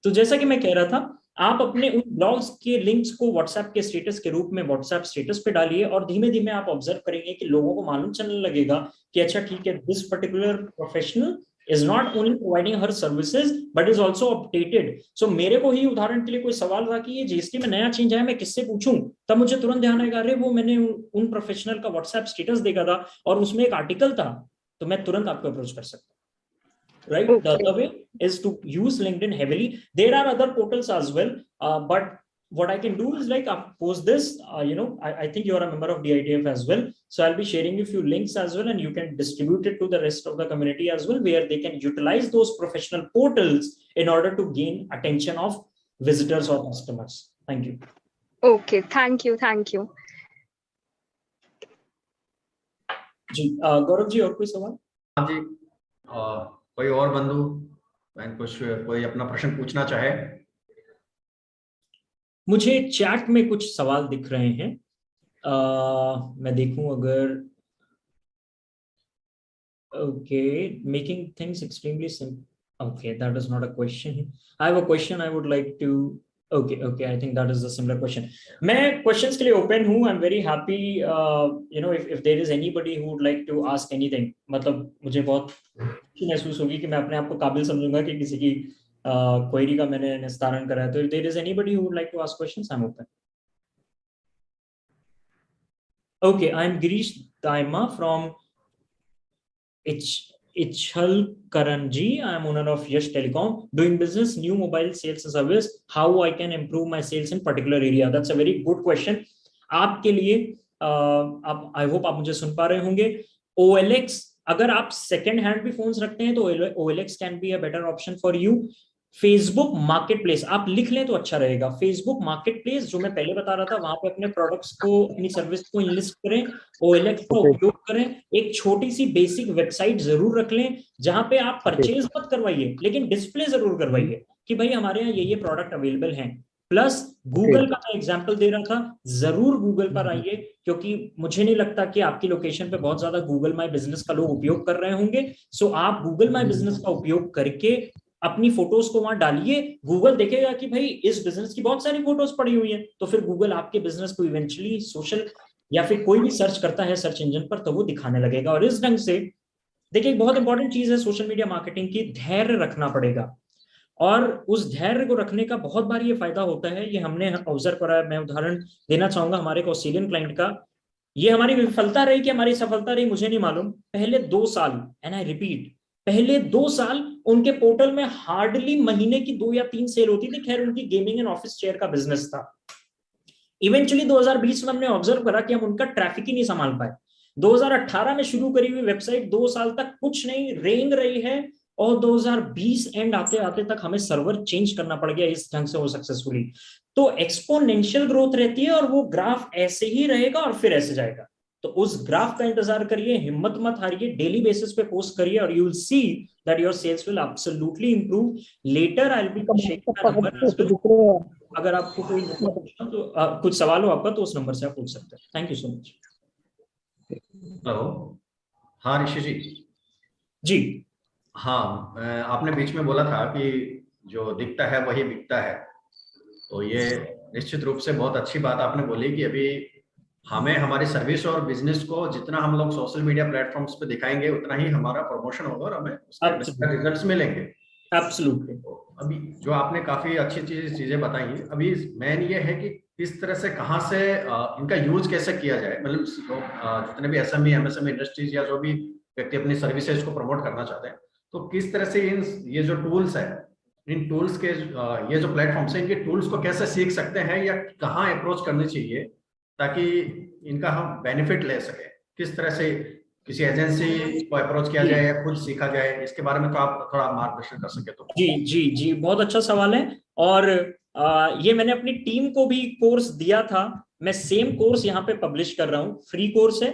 तो जैसा कि मैं कह रहा था, आप अपने उन ब्लॉग्स के लिंक्स को व्हाट्सएप के स्टेटस के रूप में व्हाट्सएप स्टेटस पे डालिए और धीमे धीमे आप ऑब्जर्व करेंगे कि लोगों को मालूम चलने लगेगा कि अच्छा ठीक है, this particular professional is not only providing her services but is also updated. So मेरे को ही उदाहरण के लिए कोई सवाल था कि ये जीएसटी में नया चेंज आया, मैं किससे पूछूं, तब मुझे तुरंत ध्यान आएगा, अरे वो मैंने उन प्रोफेशनल का व्हाट्सएप स्टेटस देखा था और उसमें एक आर्टिकल था, तो मैं तुरंत आपको अप्रोच कर सकता हूं। Right? The other way is to use LinkedIn heavily. There are other portals as well, but what I can do is like post this, I think you are a member of DITF as well. So I'll be sharing you a few links as well, and you can distribute it to the rest of the community as well, where they can utilize those professional portals in order to gain attention of visitors or customers. Thank you. Okay, thank you. जी, गौरव जी और कोई सवाल? हाँ जी, कोई और बंधु कुछ कोई अपना प्रश्न पूछना चाहे? मुझे चैट में कुछ सवाल दिख रहे हैं, मैं देखूं अगर। Okay, making things extremely simple, okay that is not a question. I have a question I would like to, okay I think that is a similar question. मैं क्वेश्चंस के लिए ओपन हूं, I am very happy, if there is anybody who would like to ask anything, मतलब मुझे बहुत खुशी महसूस होगी कि मैं अपने आप को काबिल समझूंगा कि किसी की क्वेरी का मैंने निस्तारण करा है। तो if there is anybody who would like to ask questions, I'm open. Okay, I'm Girish Daima from Ichhal Karanji. I am owner of Yash Telecom, doing business, new mobile sales service. How I can improve my sales in particular area? That's a very good question. आपके लिए आप, I hope आप मुझे सुन पा रहे होंगे। OLX, अगर आप सेकेंड हैंड भी फोन्स रखते हैं तो OLX can be a better option for you. Facebook market place आप लिख लें तो अच्छा रहेगा। फेसबुक मार्केट प्लेस जो मैं पहले बता रहा था, वहां पे अपने प्रोडक्ट्स को, अपनी सर्विस को इनलिस्ट करें, OLX का उपयोग करें। एक छोटी सी बेसिक वेबसाइट जरूर रख लें जहां पे आप परचेज मत करवाइए, लेकिन डिस्प्ले जरूर करवाइए कि भाई हमारे यहाँ ये प्रोडक्ट अवेलेबल हैं। प्लस गूगल का मैं एग्जांपल दे रहा था, जरूर गूगल पर आइए, क्योंकि मुझे नहीं लगता कि आपकी लोकेशन पे बहुत ज्यादा गूगल माई बिजनेस का लोग उपयोग कर रहे होंगे। सो आप गूगल माई बिजनेस का उपयोग करके अपनी फोटोज को वहां डालिए। गूगल देखेगा कि भाई इस बिजनेस की बहुत सारी फोटोज पड़ी हुई हैं, तो फिर गूगल आपके बिजनेस को इवेंचुअली सोशल या फिर कोई भी सर्च करता है सर्च इंजन पर, तो वो दिखाने लगेगा। और इस ढंग से देखिए, एक बहुत इंपॉर्टेंट चीज है सोशल मीडिया मार्केटिंग की, धैर्य रखना पड़ेगा। और उस धैर्य को रखने का बहुत बार ये फायदा होता है, ये हमने ऑब्जर्व करा है। मैं उदाहरण देना चाहूंगा हमारे एक ऑस्ट्रेलियन क्लाइंट का। ये हमारी विफलता रही कि हमारी सफलता रही, मुझे नहीं मालूम। पहले 2 साल, एंड आई रिपीट, पहले 2 साल उनके पोर्टल में हार्डली महीने की 2 या 3 सेल होती थी। खैर, उनकी गेमिंग एंड ऑफिस चेयर का बिजनेस था। इवेंचुअली 2020 में हमने ऑब्जर्व करा कि हम उनका ट्रैफिक ही नहीं संभाल पाए। 2018 में शुरू करी हुई वेबसाइट 2 साल तक कुछ नहीं रेंग रही है, और 2020 एंड आते आते तक हमें सर्वर चेंज करना पड़ गया इस ढंग से वो सक्सेसफुली। तो एक्सपोनेंशियल ग्रोथ रहती है और वो ग्राफ ऐसे ही रहेगा और फिर ऐसे जाएगा। तो उस ग्राफ का इंतजार करिए, हिम्मत मत हारिए, डेली बेसिस पे पोस्ट करिए, और you will see that your sales will absolutely improve. Later I will be sharing the number. अगर आपको कोई तो कुछ सवाल हो आपका, तो उस नंबर से आप पूछ सकते हैं। Thank you so much. Hello, हाँ ऋषि जी। जी हाँ, आपने बीच में बोला था कि जो दिखता है वही बिकता है, तो ये निश्चित रूप से बहुत अच्छी बात आपने बोली कि अभी हमें हमारी सर्विस और बिजनेस को जितना हम लोग सोशल मीडिया प्लेटफॉर्म्स पे दिखाएंगे, उतना ही हमारा प्रमोशन होगा और हमें उसके रिजल्ट्स मिलेंगे। एब्सोल्युटली। अभी जो आपने काफी अच्छी चीजें बताई, अभी मेन ये है कि किस तरह से, कहाँ से इनका यूज कैसे किया जाए। मतलब जितने भी एसएमई एमएसएमई इंडस्ट्रीज या जो भी व्यक्ति अपनी सर्विसेज को प्रमोट करना चाहते हैं, तो किस तरह से ये जो टूल्स है, इन टूल्स के ये जो प्लेटफॉर्म्स है, इनके टूल्स को कैसे सीख सकते हैं या कहाँ अप्रोच करनी चाहिए ताकि इनका हम बेनिफिट ले सके। किस तरह से किसी एजेंसी को अप्रोच किया जाए या खुद सीखा जाए, इसके बारे में तो आप थोड़ा मार्गदर्शन कर सके तो। जी जी जी, बहुत अच्छा सवाल है। और ये मैंने अपनी टीम को भी कोर्स दिया था। मैं सेम कोर्स यहाँ पे पब्लिश कर रहा हूँ, फ्री कोर्स है,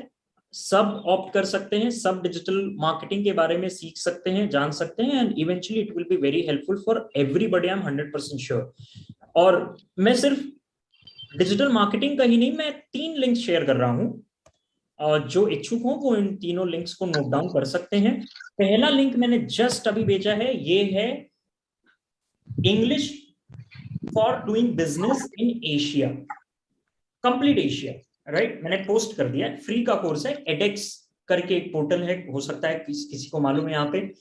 सब ऑप्ट कर सकते हैं, सब डिजिटल मार्केटिंग के बारे में सीख सकते हैं, जान सकते हैं, and eventually it will be very helpful for everybody, I am 100% sure. और मैं सिर्फ डिजिटल मार्केटिंग का ही नहीं, मैं 3 लिंक शेयर कर रहा हूँ, और जो इच्छुक हो वो इन तीनों लिंक्स को नोट डाउन कर सकते हैं। पहला लिंक मैंने जस्ट अभी भेजा है, ये है English for doing business in Asia, complete Asia, right. मैंने पोस्ट कर दिया है, फ्री का कोर्स है, एडेक्स करके एक पोर्टल है, हो सकता है किसी को मालूम है यहाँ पे।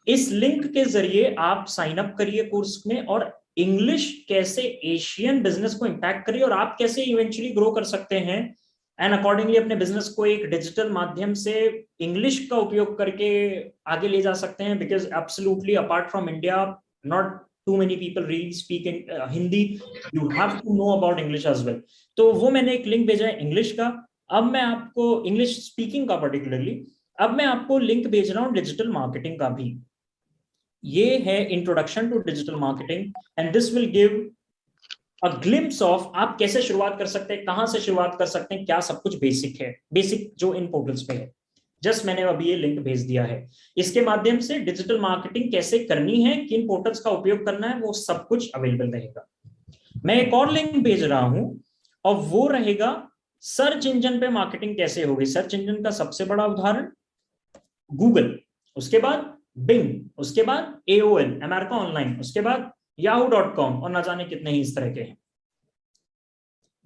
इस लिंक के जरिए आप साइन अप करिए कोर्स में, और इंग्लिश कैसे एशियन बिजनेस को इंपैक्ट करिए, और आप कैसे इवेंचुअली ग्रो कर सकते हैं, एंड अकॉर्डिंगली अपने बिजनेस को एक डिजिटल माध्यम से इंग्लिश का उपयोग करके आगे ले जा सकते हैं। Because absolutely apart from India, not too many people really speak in Hindi, you have to know about English as well। तो वो मैंने एक लिंक भेजा है इंग्लिश का। अब मैं आपको इंग्लिश स्पीकिंग का पर्टिकुलरली, अब मैं आपको लिंक भेज रहा हूँ डिजिटल मार्केटिंग का भी। ये है introduction to digital marketing, and this will give a glimpse of आप कैसे शुरुआत कर सकते हैं, कहां से शुरुआत कर सकते हैं, क्या सब कुछ बेसिक है, बेसिक जो इन पोर्टल्स पे है। जस्ट मैंने अभी ये लिंक भेज दिया है, इसके माध्यम से डिजिटल मार्केटिंग कैसे करनी है, किन पोर्टल्स का उपयोग करना है, वो सब कुछ अवेलेबल रहेगा। मैं एक और लिंक भेज रहा हूं, और वो रहेगा सर्च इंजन पे मार्केटिंग कैसे होगी। सर्च इंजन का सबसे बड़ा उदाहरण गूगल, उसके बाद बिंग, उसके बाद AOL अमेरिका ऑनलाइन, उसके बाद yahoo.com, और ना जाने कितने ही इस तरह के हैं।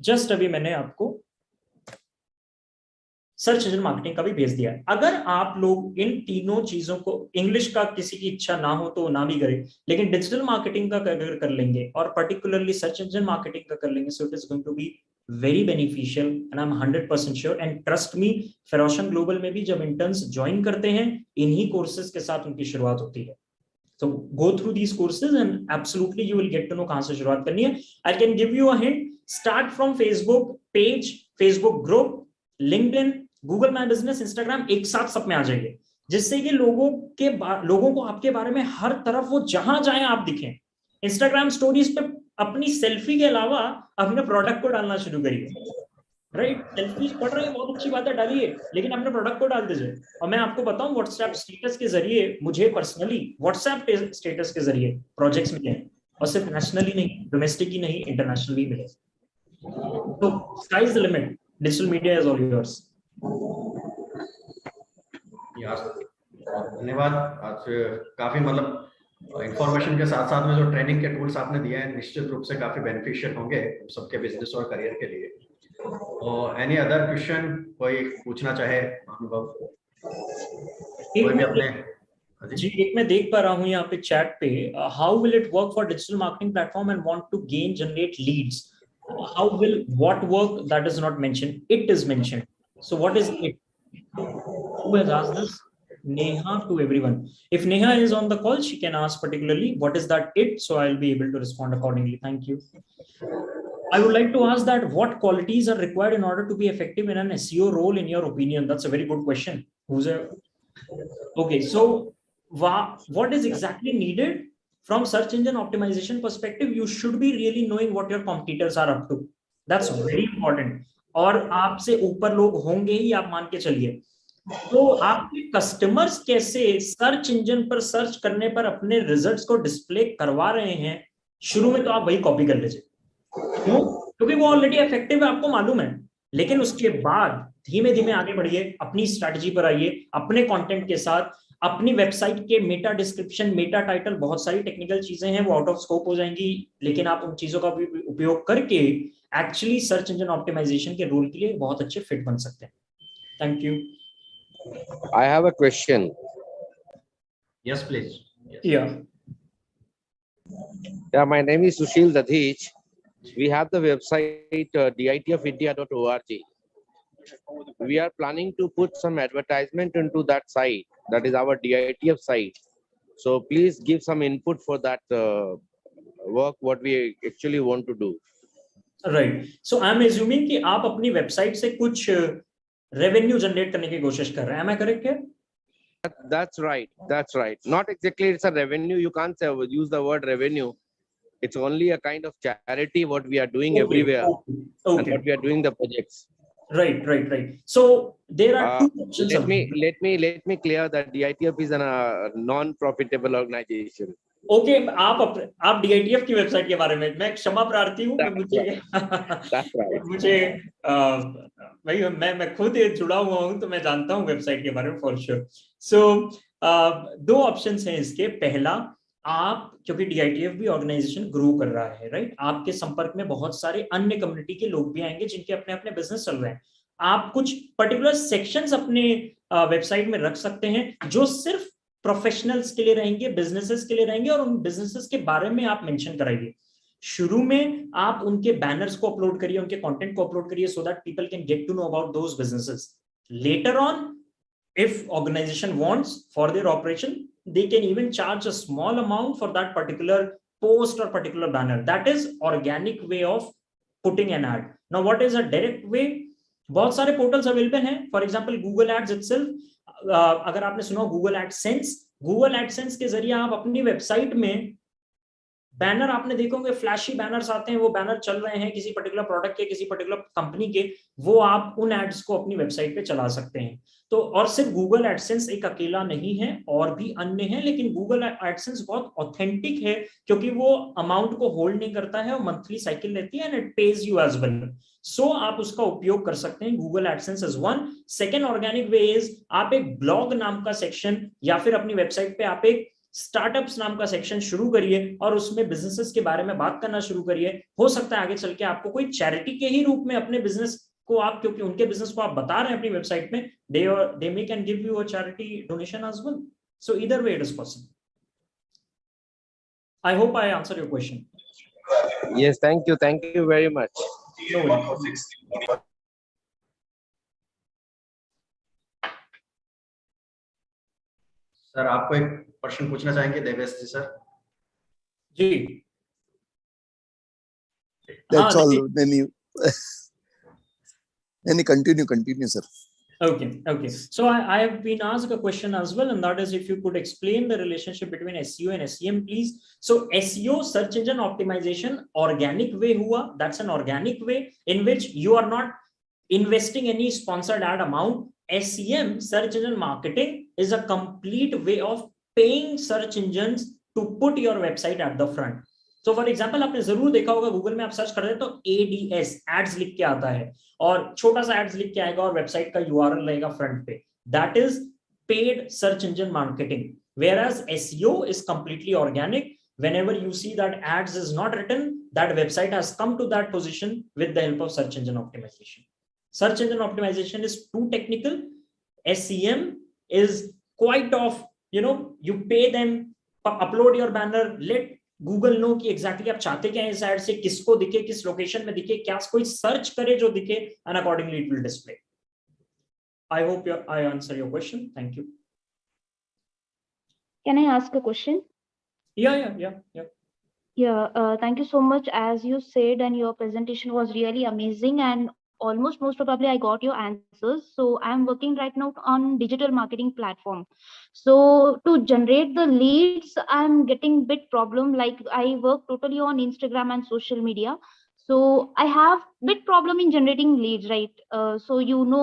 जस्ट अभी मैंने आपको सर्च इंजन मार्केटिंग का भी भेज दिया है। अगर आप लोग इन तीनों चीजों को, इंग्लिश का किसी की इच्छा ना हो तो ना भी करे, लेकिन डिजिटल मार्केटिंग का अगर कर लेंगे और पर्टिकुलरली सर्च इंजन मार्केटिंग का कर लेंगे, so it is going to be very beneficial, and I am 100% sure. And trust me, Feroshan global में भी जब इंटर्न्स ज्वाइन करते हैं, इन्हीं कोर्सेज के साथ उनकी शुरुआत होती है। So go through these courses and absolutely you will get to know कहां से शुरुआत करनी है। I can give you a hint, start from Facebook page, Facebook group, LinkedIn, Google My Business, Instagram, एक साथ सब में आ जाइए, जिससे कि लोगों को आपके बारे में हर तरफ, वो जहां जाएं आप दिखें। Instagram स्टोरीज पे अपनी सेल्फी के अलावा अपने प्रोडक्ट को डालना शुरू करिए, राइट। सेल्फीज पढ़ रहे हैं, बहुत अच्छी बात है, डालिए, लेकिन अपने प्रोडक्ट को डाल दीजिए। और मैं आपको बताऊं, व्हाट्सएप स्टेटस के जरिए मुझे पर्सनली व्हाट्सएप स्टेटस के जरिए प्रोजेक्ट्स मिले हैं, और सिर्फ नेशनली नहीं, डोमेस्टिक ही नहीं, इंटरनेशनली मिले। तो sky is the limit, digital media is all yours. धन्यवाद। आज काफी मतलब इंफॉर्मेशन के साथ साथ में जो ट्रेनिंग के टूल्स आपने दिए हैं, निश्चित रूप से काफी बेनिफिशियल होंगे सबके बिजनेस और करियर के लिए। एनी अदर क्वेश्चन कोई पूछना चाहे अनुभव? कोई भी अपने जी, एक मैं देख पा रहा हूँ यहाँ पे चैट पे, how will it work for digital marketing platform and want to gain generate leads, how will what work, that is not mention, it is mention, so what is it? Who has asked this? Neha, to everyone. If Neha is on the call, she can ask particularly what is that it, so I'll be able to respond accordingly. Thank you. I would like to ask that what qualities are required in order to be effective in an SEO role in your opinion? That's a very good question. Okay, so what is exactly needed from search engine optimization perspective? You should be really knowing what your competitors are up to. That's very important. और आपसे ऊपर लोग होंगे ही, आप मान के चलिए। तो आपके कस्टमर्स कैसे सर्च इंजन पर सर्च करने पर अपने रिजल्ट्स को डिस्प्ले करवा रहे हैं, शुरू में तो आप वही कॉपी कर लीजिए, क्यों? क्योंकि वो ऑलरेडी इफेक्टिव है, आपको मालूम है। लेकिन उसके बाद धीमे धीमे आगे बढ़िए, अपनी स्ट्रैटेजी पर आइए, अपने कंटेंट के साथ, अपनी वेबसाइट के मेटा डिस्क्रिप्शन, मेटा टाइटल, बहुत सारी टेक्निकल चीजें हैं, वो आउट ऑफ स्कोप हो जाएंगी, लेकिन आप उन चीजों का भी उपयोग करके एक्चुअली सर्च इंजन ऑप्टिमाइजेशन के रोल के लिए बहुत अच्छे फिट बन सकते हैं। Thank you. I have a question. Yes, please. Yeah. Yeah, my name is Sushil Dadhich. We have the website ditfindia.org. We are planning to put some advertisement into that site. That is our DITF site. So please give some input for that work, what we actually want to do. Right so I am assuming कि आप अपनी website से कुछ revenue generate करने की कोशिश कर रहे हैं. Am I correct here? That's right. That's right. Not exactly it's a revenue. You can't say, use the word revenue. It's only a kind of charity what we are doing everywhere. And what we are doing the projects. Right. So there are two options. Let me clear that DITF is a non-profitable organization. Okay आप DITF की website के बारे में मैं क्षमा प्रार्थी हूँ. मुझे भाई मैं खुद जुड़ा हुआ हूँ तो मैं जानता हूँ वेबसाइट के बारे में फॉर श्योर. सो दो ऑप्शंस हैं इसके. पहला, आप क्योंकि DITF भी ऑर्गेनाइजेशन ग्रो कर रहा है, राइट, आपके संपर्क में बहुत सारे अन्य कम्युनिटी के लोग भी आएंगे जिनके अपने अपने बिजनेस चल रहे हैं. आप कुछ पर्टिकुलर सेक्शंस अपने वेबसाइट में रख सकते हैं जो सिर्फ प्रोफेशनल्स के लिए रहेंगे, बिजनेसेस के लिए रहेंगे, और उन बिजनेसेस के बारे में आप मेंशन कराइए. शुरू में आप उनके बैनर्स को अपलोड करिए, उनके कंटेंट को अपलोड करिए so that people can get to know about those businesses. Later on, if organization wants for their operation, they can even charge a small amount for that particular post or particular banner. That is organic way of putting an ad. Now what is a direct way? बहुत सारे portals available हैं. For example Google ads itself, अगर आपने सुना Google AdSense के जरिए आप अपनी वेबसाइट में बैनर, आपने देखोगे फ्लैशी बैनर्स आते हैं, वो बैनर चल रहे हैं किसी पर्टिकुलर प्रोडक्ट के, किसी पर्टिकुलर कंपनी के, वो आप उन एड्स को अपनी वेबसाइट पे चला सकते हैं. तो और सिर्फ गूगल एडसेंस एक अकेला नहीं है, और भी अन्य हैं, लेकिन गूगल एडसेंस बहुत ऑथेंटिक है क्योंकि वो अमाउंट को होल्ड नहीं करता है, वो मंथली साइकिल लेती है, and it pays you as well. So आप उसका उपयोग कर सकते हैं. Google AdSense is one. Second organic way is आप एक ब्लॉग नाम का सेक्शन या फिर अपनी वेबसाइट पे आप एक स्टार्टअप्स नाम का सेक्शन शुरू करिए और उसमें बिजनेसेस के बारे में बात करना शुरू करिए. हो सकता है आगे चल के आपको कोई चैरिटी के ही रूप में अपने बिजनेस को आप, क्योंकि उनके बिजनेस को आप बता रहे हैं अपनी वेबसाइट में, they may can give you a charity donation as well. So either way it is possible. I hope I answered your question. Yes, thank you very much. No worries. Sir आपको एक प्रश्न पूछना चाहेंगे Devesh ji sir? जी. That's all. Any continue, sir. Okay. So I have been asked a question as well, and that is if you could explain the relationship between SEO and SEM, please. So SEO, search engine optimization, organic way hua. That's an organic way in which you are not investing any sponsored ad amount. SEM, search engine marketing, is a complete way of paying search engines to put your website at the front. So for example, आपने जरूर देखा होगा Google में आप search कर रहे हैं तो ADS एड्स लिख के आता है और छोटा सा एड्स लिख के आएगा और वेबसाइट का URL रहेगा फ्रंट पे. That is paid search engine marketing. Whereas SEO is completely organic. Whenever you see that ads is not written, that website has come to that position with the help of search engine optimization. Search engine optimization is too technical. SEM is quite of, you pay them, upload your banner, let Google know कि exactly आप चाहते क्या हैं इस ad से, किसको दिखे, किस लोकेशन में दिखे, क्या कोई सर्च करे जो दिखे, and accordingly it will display. I hope I answer your question. Thank you. Can I ask a question? Yeah. Yeah, thank you so much. As you said, and your presentation was really amazing, and almost most probably I got your answers. So I'm working right now on digital marketing platform. So to generate the leads, I'm getting bit problem. Like I work totally on Instagram and social media. So I have bit problem in generating leads, right? So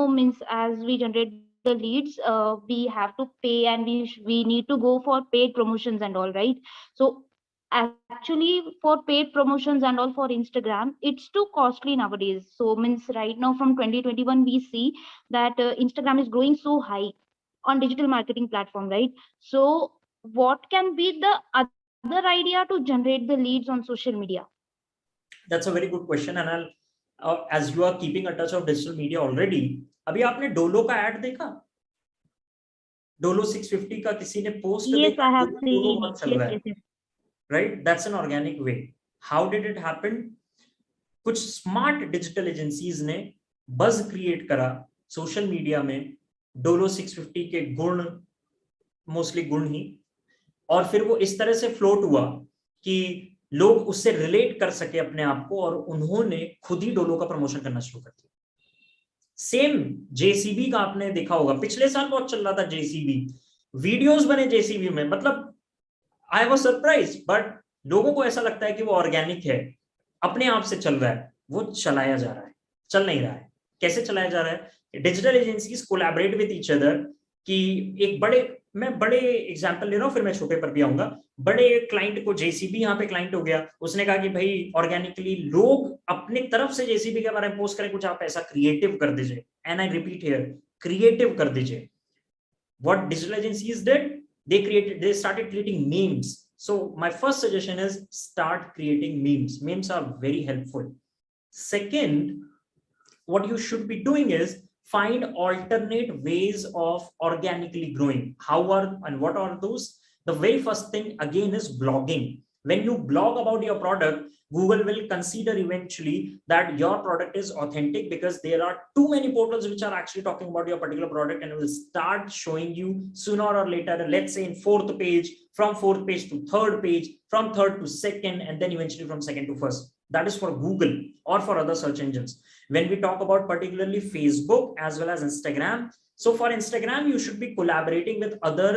means as we generate the leads, we have to pay, and we need to go for paid promotions and all, right? So actually for paid promotions and all for Instagram, it's too costly nowadays. So means right now from 2021 we see that Instagram is growing so high on digital marketing platform, right? So what can be the other idea to generate the leads on social media? That's a very good question, and I'll as you are keeping a touch of digital media already, अभी आपने Dolo का add देखा? Dolo 650 का किसी ने post Yes, I have seen. Yes. right? That's an organic way. How did it happen? कुछ smart digital agencies ने बज क्रिएट करा सोशल मीडिया में, डोलो 650 के गुण, मोस्टली गुण ही, और फिर वो इस तरह से फ्लोट हुआ कि लोग उससे रिलेट कर सके अपने आप को, और उन्होंने खुद ही डोलो का प्रमोशन करना शुरू कर दिया। सेम जेसीबी का आपने देखा होगा, पिछले साल बहुत चल रहा था जेसीबी, वीडियोस बने जेसीबी में, मतलब आई वाज सरप्राइज, बट लोगों को ऐसा लगता है कि वो ऑर्गेनिक है, अपने आप से चल रहा है, वो चलाया जा रहा है, चल नहीं रहा है। कैसे चलाया जा रहा है? Digital agencies collaborate with each other, कि एक मैं बड़े एग्जांपल ले रहा हूँ, फिर मैं छोटे पर भी आऊंगा। बड़े क्लाइंट को, जेसीबी यहाँ पे क्लाइंट हो गया, उसने कहा कि भाई ऑर्गेनिकली लोग अपने तरफ से जेसीबी के बारे में पोस्ट करें, कुछ आप ऐसा क्रिएटिव कर दीजिए, and I repeat here, creative कर दीजिए। What digital agencies did, they started creating memes. So my first suggestion is start creating memes. Memes are very helpful. Second, what you should be doing is find alternate ways of organically growing. What are those? The very first thing again is blogging. When you blog about your product, Google will consider eventually that your product is authentic, because there are too many portals which are actually talking about your particular product, and it will start showing you sooner or later, let's say in 4th page, from 4th page to 3rd page, from 3rd to 2nd, and then eventually from 2nd to 1st. That is for Google or for other search engines. When we talk about particularly Facebook as well as Instagram, so for Instagram, you should be collaborating with other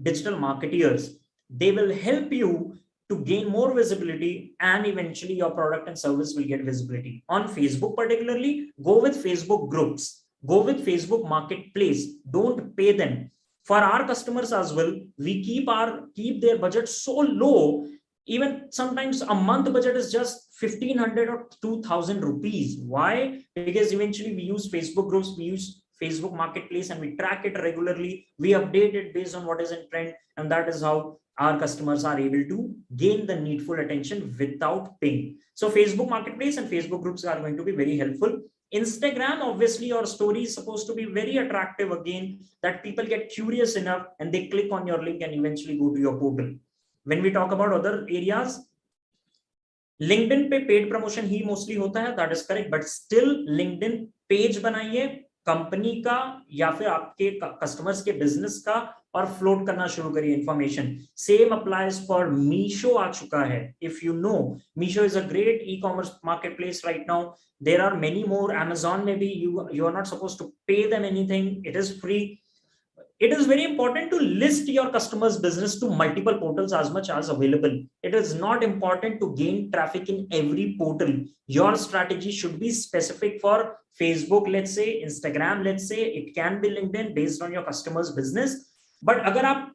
digital marketeers. They will help you to gain more visibility, and eventually your product and service will get visibility. On Facebook particularly, go with Facebook groups, go with Facebook Marketplace, don't pay them. For our customers as well, we keep their budget so low, even sometimes a month budget is just 1,500 or 2,000 rupees. Why? Because eventually we use Facebook groups, we use Facebook Marketplace, and we track it regularly, we update it based on what is in trend, and that is how our customers are able to gain the needful attention without paying. So Facebook Marketplace and Facebook groups are going to be very helpful. Instagram, obviously your story is supposed to be very attractive again, that people get curious enough and they click on your link and eventually go to your portal. When we talk about other areas, LinkedIn पे paid promotion ही mostly होता है, that is correct, but still LinkedIn page बनाइए company का या फिर आपके customers के business का, और फ्लोट करना शुरू करिए information. Same applies for Meesho, आ चुका है। If you know, Meesho is a great e-commerce marketplace right now. There are many more. Amazon में भी you are not supposed to pay them anything, it is free. It is very important to list your customers' business to multiple portals as much as available. It is not important to gain traffic in every portal. Your strategy should be specific for Facebook, let's say, Instagram, let's say, it can be LinkedIn based on your customers' business. But अगर आप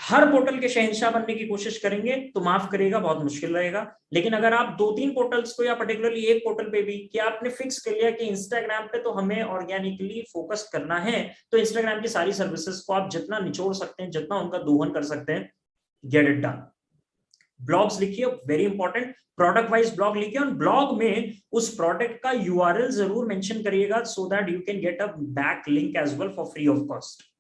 हर portal के शहंशाह बनने की कोशिश करेंगे तो माफ करिएगा, बहुत मुश्किल रहेगा। लेकिन अगर आप 2-3 पोर्टल्स को, या पर्टिकुलरली एक पोर्टल पे भी, कि आपने फिक्स कर लिया कि इंस्टाग्राम पे तो हमें ऑर्गेनिकली फोकस करना है, तो इंस्टाग्राम की सारी सर्विसेज को आप जितना निचोड़ सकते हैं, जितना उनका दोहन कर सकते हैं, गेट इट डन। ब्लॉग्स लिखिए, very important, product wise blog लिखिए, और ब्लॉग में उस प्रोडक्ट का URL जरूर मेंशन करिएगा, so that you can get a back link as well for free of cost.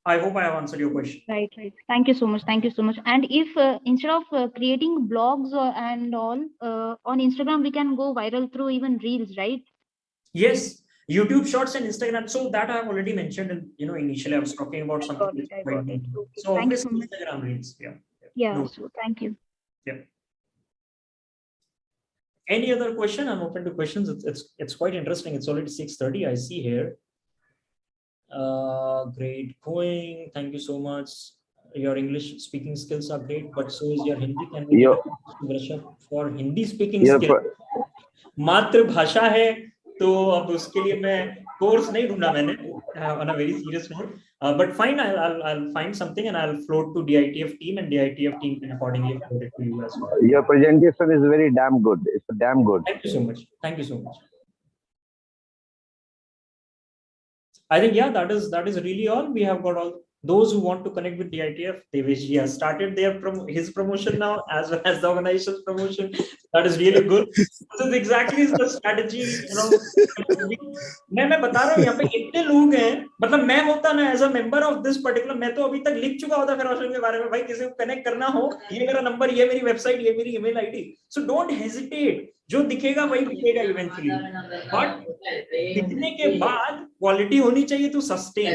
I hope I have answered your question. Right. Thank you so much. And if instead of creating blogs and all on Instagram, we can go viral through even reels, right? Yes, YouTube Shorts and Instagram. So that I have already mentioned. And initially I was talking about something. I got it. Okay. So Thank you so much. Instagram reels. Yeah. No. So thank you. Yeah. Any other question? I'm open to questions. It's quite interesting. It's already 6:30. I see here. Great going. Thank you so much. Your English speaking skills are great, but so is your Hindi. Can we brush up for Hindi speaking skills? मातृभाषा है, तो अब उसके लिए मैं course नहीं ढूंढा मैंने, on a very serious note. But fine, I'll find something and I'll float to DITF team, and DITF team can accordingly float it to you as well. Your presentation is very damn good. It's damn good. Thank you so much. Thank you so much. I think, yeah, that is really all. We have got all those who want to connect with DITF, Devesh has started his promotion now as well as the organization's promotion. That is really good. This is exactly the strategy, मैं बता रहा हूँ यहाँ पे इतने लोग हैं, मतलब मैं होता ना as a member of this particular, मैं तो अभी तक लिख चुका होता फेडरेशन के बारे में, भाई किसी को कनेक्ट करना हो, ये मेरा नंबर, ये मेरी वेबसाइट, ये मेरी email ID. So don't hesitate, जो दिखेगा वही दिखेगा इवेंचुअली, बट दिखने के बाद क्वालिटी होनी चाहिए to sustain.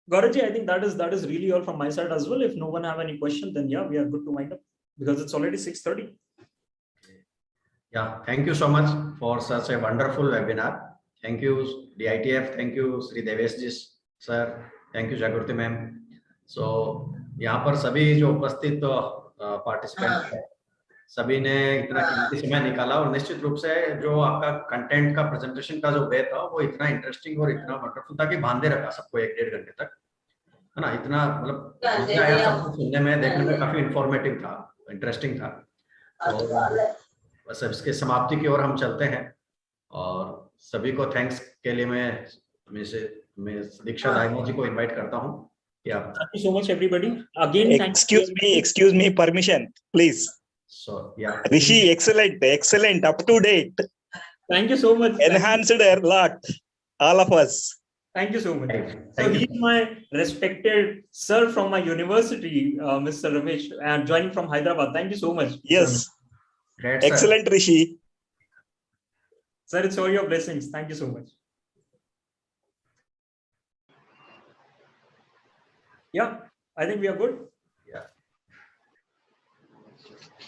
Gaurav, I think that is really all from my side as well. If no one have any question, then yeah, we are good to wind up because it's already 6:30. Yeah, thank you so much for such a wonderful webinar. Thank you DITF, thank you Sri Devesh ji sir, thank you Jagruti ma'am. So यहाँ पर सभी जो उपस्थित participant हैं, सभी ने इतना कीमती समय निकाला और निश्चित रूप से जो आपका कंटेंट का प्रेजेंटेशन का जो वे था वो इतना इंटरेस्टिंग और इतना वंडरफुल था कि बांधे रखा सबको 1-1.5 घंटे तक, है ना. इतना मतलब सब कुछ सुनने में देखने में काफी इंफॉर्मेटिव था, इंटरेस्टिंग था. तो बस इसके समाप्ति की ओर हम चलते हैं और सभी को थैंक्स के लिए मैं दीक्षा दाइमा जी को इनवाइट करता हूं कि आप. Thank you so much everybody. Again, excuse me, permission, please. So yeah, Rishi, excellent, up to date. Thank you so much. Enhanced a lot, all of us. Thank you so much. Thank you. He's my respected sir from my university, Mr. Ramesh, and joining from Hyderabad. Thank you so much. Yes. Great, sir. Excellent, Rishi. Sir, it's all your blessings. Thank you so much. Yeah, I think we are good. Yeah.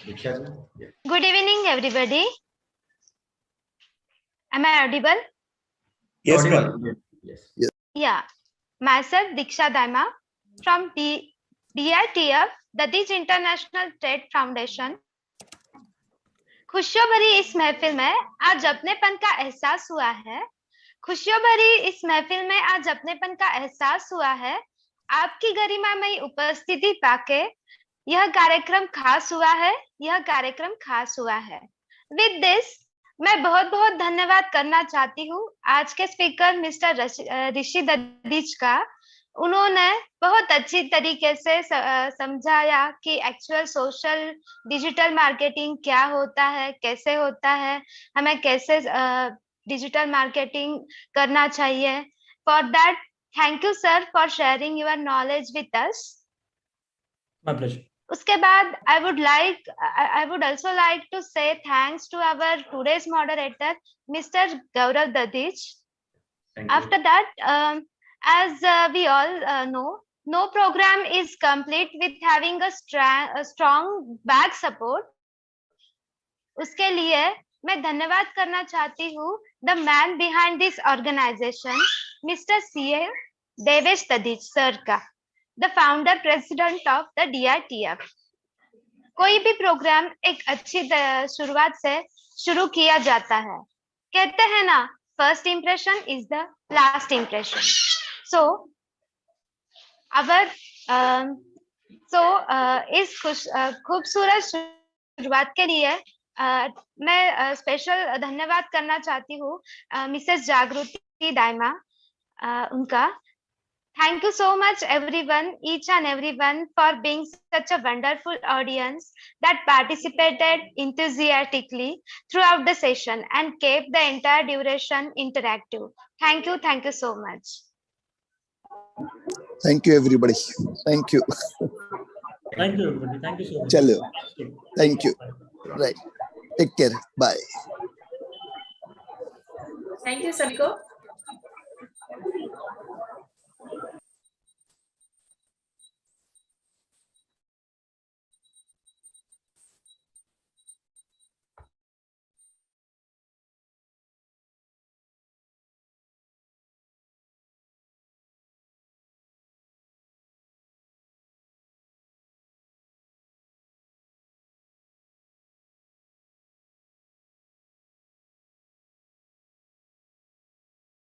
Diksha ji? Yeah. Good evening, everybody. Am I audible? Yes, Audible. ma'am. Yes. Yeah. Myself, Diksha Daima from DITF, Dadish International Trade Foundation. खुशियों भरी इस महफिल में आज अपनेपन का एहसास हुआ है. खुशियों भरी इस महफिल में आज अपनेपन का एहसास हुआ है. आपकी गरिमामयी उपस्थिति पाके यह कार्यक्रम खास हुआ है. यह कार्यक्रम खास हुआ है. विद दिस मैं बहुत बहुत धन्यवाद करना चाहती हूँ आज के स्पीकर मिस्टर ऋषि ददीच का. उन्होंने बहुत अच्छी तरीके से समझाया कि एक्चुअल सोशल डिजिटल मार्केटिंग क्या होता है, कैसे होता है, हमें कैसे डिजिटल मार्केटिंग करना चाहिए. For that thank you sir for sharing your knowledge with us. My pleasure. उसके बाद I would also like to say thanks to our today's moderator, Mr. Gaurav Dadich. Thank you. After that, as we all know, no program is complete with having a strong back support. उसके लिए मैं धन्यवाद करना चाहती हूँ the man behind this organization, Mr. C.A. Devesh Dadich sir का, the founder president of the DITF. कोई भी प्रोग्राम एक अच्छी शुरुआत से शुरू किया जाता है. कहते हैं ना, first impression is the last impression. So इस खूबसूरत शुरुआत के लिए मैं स्पेशल धन्यवाद करना चाहती हूँ मिसेस जागृति दाइमा उनका. Thank you so much everyone, each and everyone, for being such a wonderful audience that participated enthusiastically throughout the session and kept the entire duration interactive. Thank you so much. Thank you, everybody. Thank you. Thank you, everybody. Thank you so much. Chalo. Thank you. Right. Take care. Bye. Thank you, Sabiko.